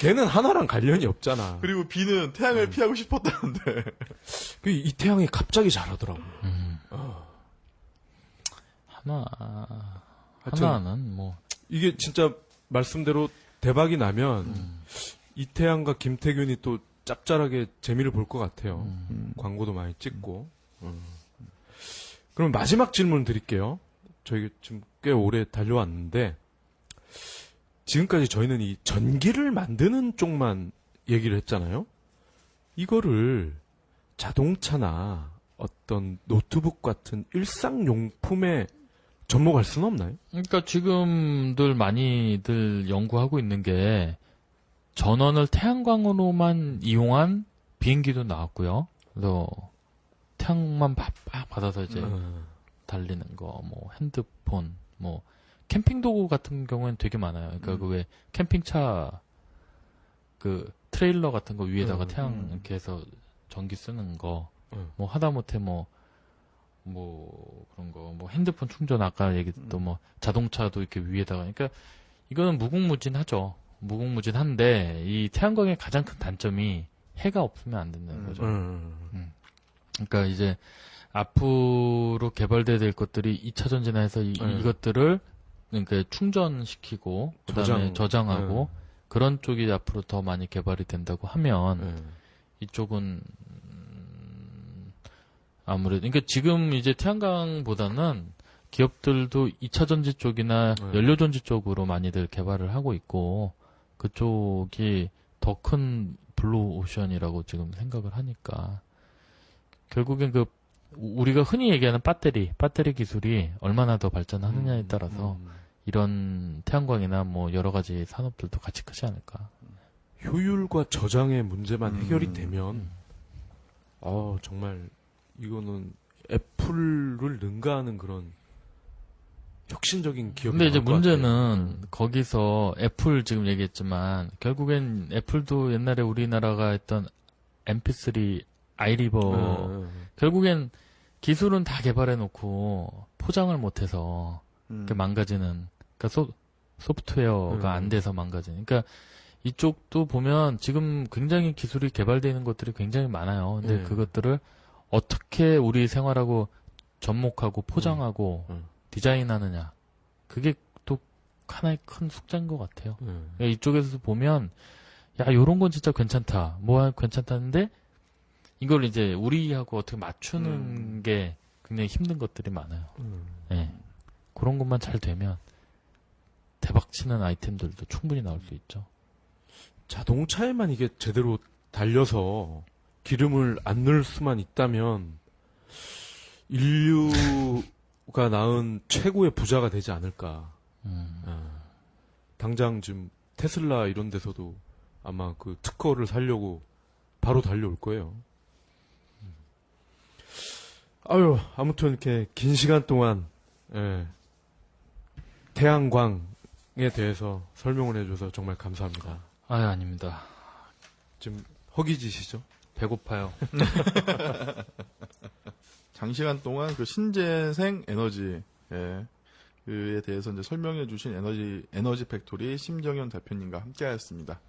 걔는 하나랑 관련이 없잖아. 그리고 B는 태양을 피하고 싶었다는데. 이태양이 갑자기 잘하더라고. 하나는 뭐. 이게 진짜 말씀대로 대박이 나면, 이태양과 김태균이 또 짭짤하게 재미를 볼 것 같아요. 광고도 많이 찍고. 그럼 마지막 질문 드릴게요. 저희 지금 꽤 오래 달려왔는데 지금까지 저희는 이 전기를 만드는 쪽만 얘기를 했잖아요. 이거를 자동차나 어떤 노트북 같은 일상용품에 접목할 수는 없나요? 그러니까 지금들 많이들 연구하고 있는 게 전원을 태양광으로만 이용한 비행기도 나왔고요. 그래서 태양만 받아서 이제 달리는 거, 뭐 핸드폰, 뭐 캠핑 도구 같은 경우에는 되게 많아요. 그러니까 왜 캠핑차 트레일러 같은 거 위에다가 태양 이렇게 해서 전기 쓰는 거, 뭐 하다못해 뭐 그런 거, 뭐 핸드폰 충전 아까 얘기했던 뭐 자동차도 이렇게 위에다가, 그러니까 이거는 무궁무진하죠. 무궁무진한데 이 태양광의 가장 큰 단점이 해가 없으면 안 된다는 거죠. 그러니까 이제 앞으로 개발돼야 될 것들이 2차 전지나해서 이것들을 그러니까 충전시키고 그다음에 저장하고 그런 쪽이 앞으로 더 많이 개발이 된다고 하면 이쪽은 아무래도 그러니까 지금 이제 태양광보다는 기업들도 2차 전지 쪽이나 연료 전지 쪽으로 많이들 개발을 하고 있고 그쪽이 더 큰 블루 오션이라고 지금 생각을 하니까 결국엔 그 우리가 흔히 얘기하는 배터리 기술이 얼마나 더 발전하느냐에 따라서 이런 태양광이나 뭐 여러 가지 산업들도 같이 크지 않을까. 효율과 저장의 문제만 해결이 되면 정말 이거는 애플을 능가하는 그런 혁신적인 기업이 근데 이제 나올 것 문제는 같아요. 거기서 애플 지금 얘기했지만 결국엔 애플도 옛날에 우리나라가 했던 MP3 아이리버 결국엔 기술은 다 개발해 놓고 포장을 못해서 망가지는 그러니까 소프트웨어가 안 돼서 망가지는 그러니까 이쪽도 보면 지금 굉장히 기술이 개발되는 것들이 굉장히 많아요. 근데 그것들을 어떻게 우리 생활하고 접목하고 포장하고 디자인하느냐 그게 또 하나의 큰 숙제인 것 같아요. 그러니까 이쪽에서 보면 야 요런 건 진짜 괜찮다 뭐 괜찮다는데 이걸 이제 우리하고 어떻게 맞추는 게 굉장히 힘든 것들이 많아요. 네. 그런 것만 잘 되면 대박치는 아이템들도 충분히 나올 수 있죠. 자동차에만 이게 제대로 달려서 기름을 안 넣을 수만 있다면 인류가 낳은 최고의 부자가 되지 않을까. 당장 지금 테슬라 이런 데서도 아마 그 특허를 사려고 바로 달려올 거예요. 아유, 아무튼 이렇게 긴 시간 동안 태양광에 대해서 설명을 해줘서 정말 감사합니다. 아닙니다. 지금 허기지시죠? 배고파요. 장시간 동안 그 신재생 에너지 그에 대해서 이제 설명해 주신 에너지 팩토리 심정현 대표님과 함께하였습니다.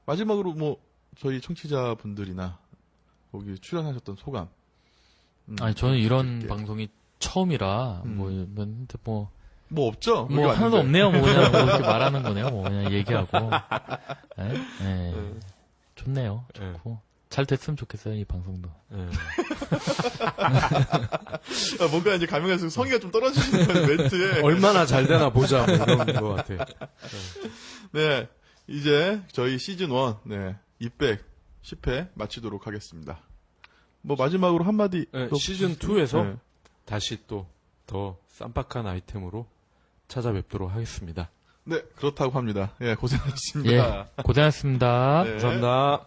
마지막으로 뭐 저희 청취자분들이나 거기 출연하셨던 소감. 아니 저는 이런 드릴게요. 방송이 처음이라 뭐 없죠? 뭐 여기 하나도 왔는데. 없네요. 뭐 그냥 뭐 이렇게 말하는 거네요. 뭐 그냥 얘기하고. 좋네요. 좋고 잘 됐으면 좋겠어요 이 방송도. 뭔가 이제 가면 갈수록 성의가 좀 떨어지시는 거예요, 멘트에. 얼마나 잘 되나 보자 뭐 이런 것 같아요. 네, 이제 저희 시즌 1 200 10회 마치도록 하겠습니다. 뭐 마지막으로 한마디. 또 시즌 2에서 네. 다시 또 더 쌈박한 아이템으로 찾아뵙도록 하겠습니다. 네, 그렇다고 합니다. 예, 고생하셨습니다. 예, 고생하셨습니다. 네. 감사합니다.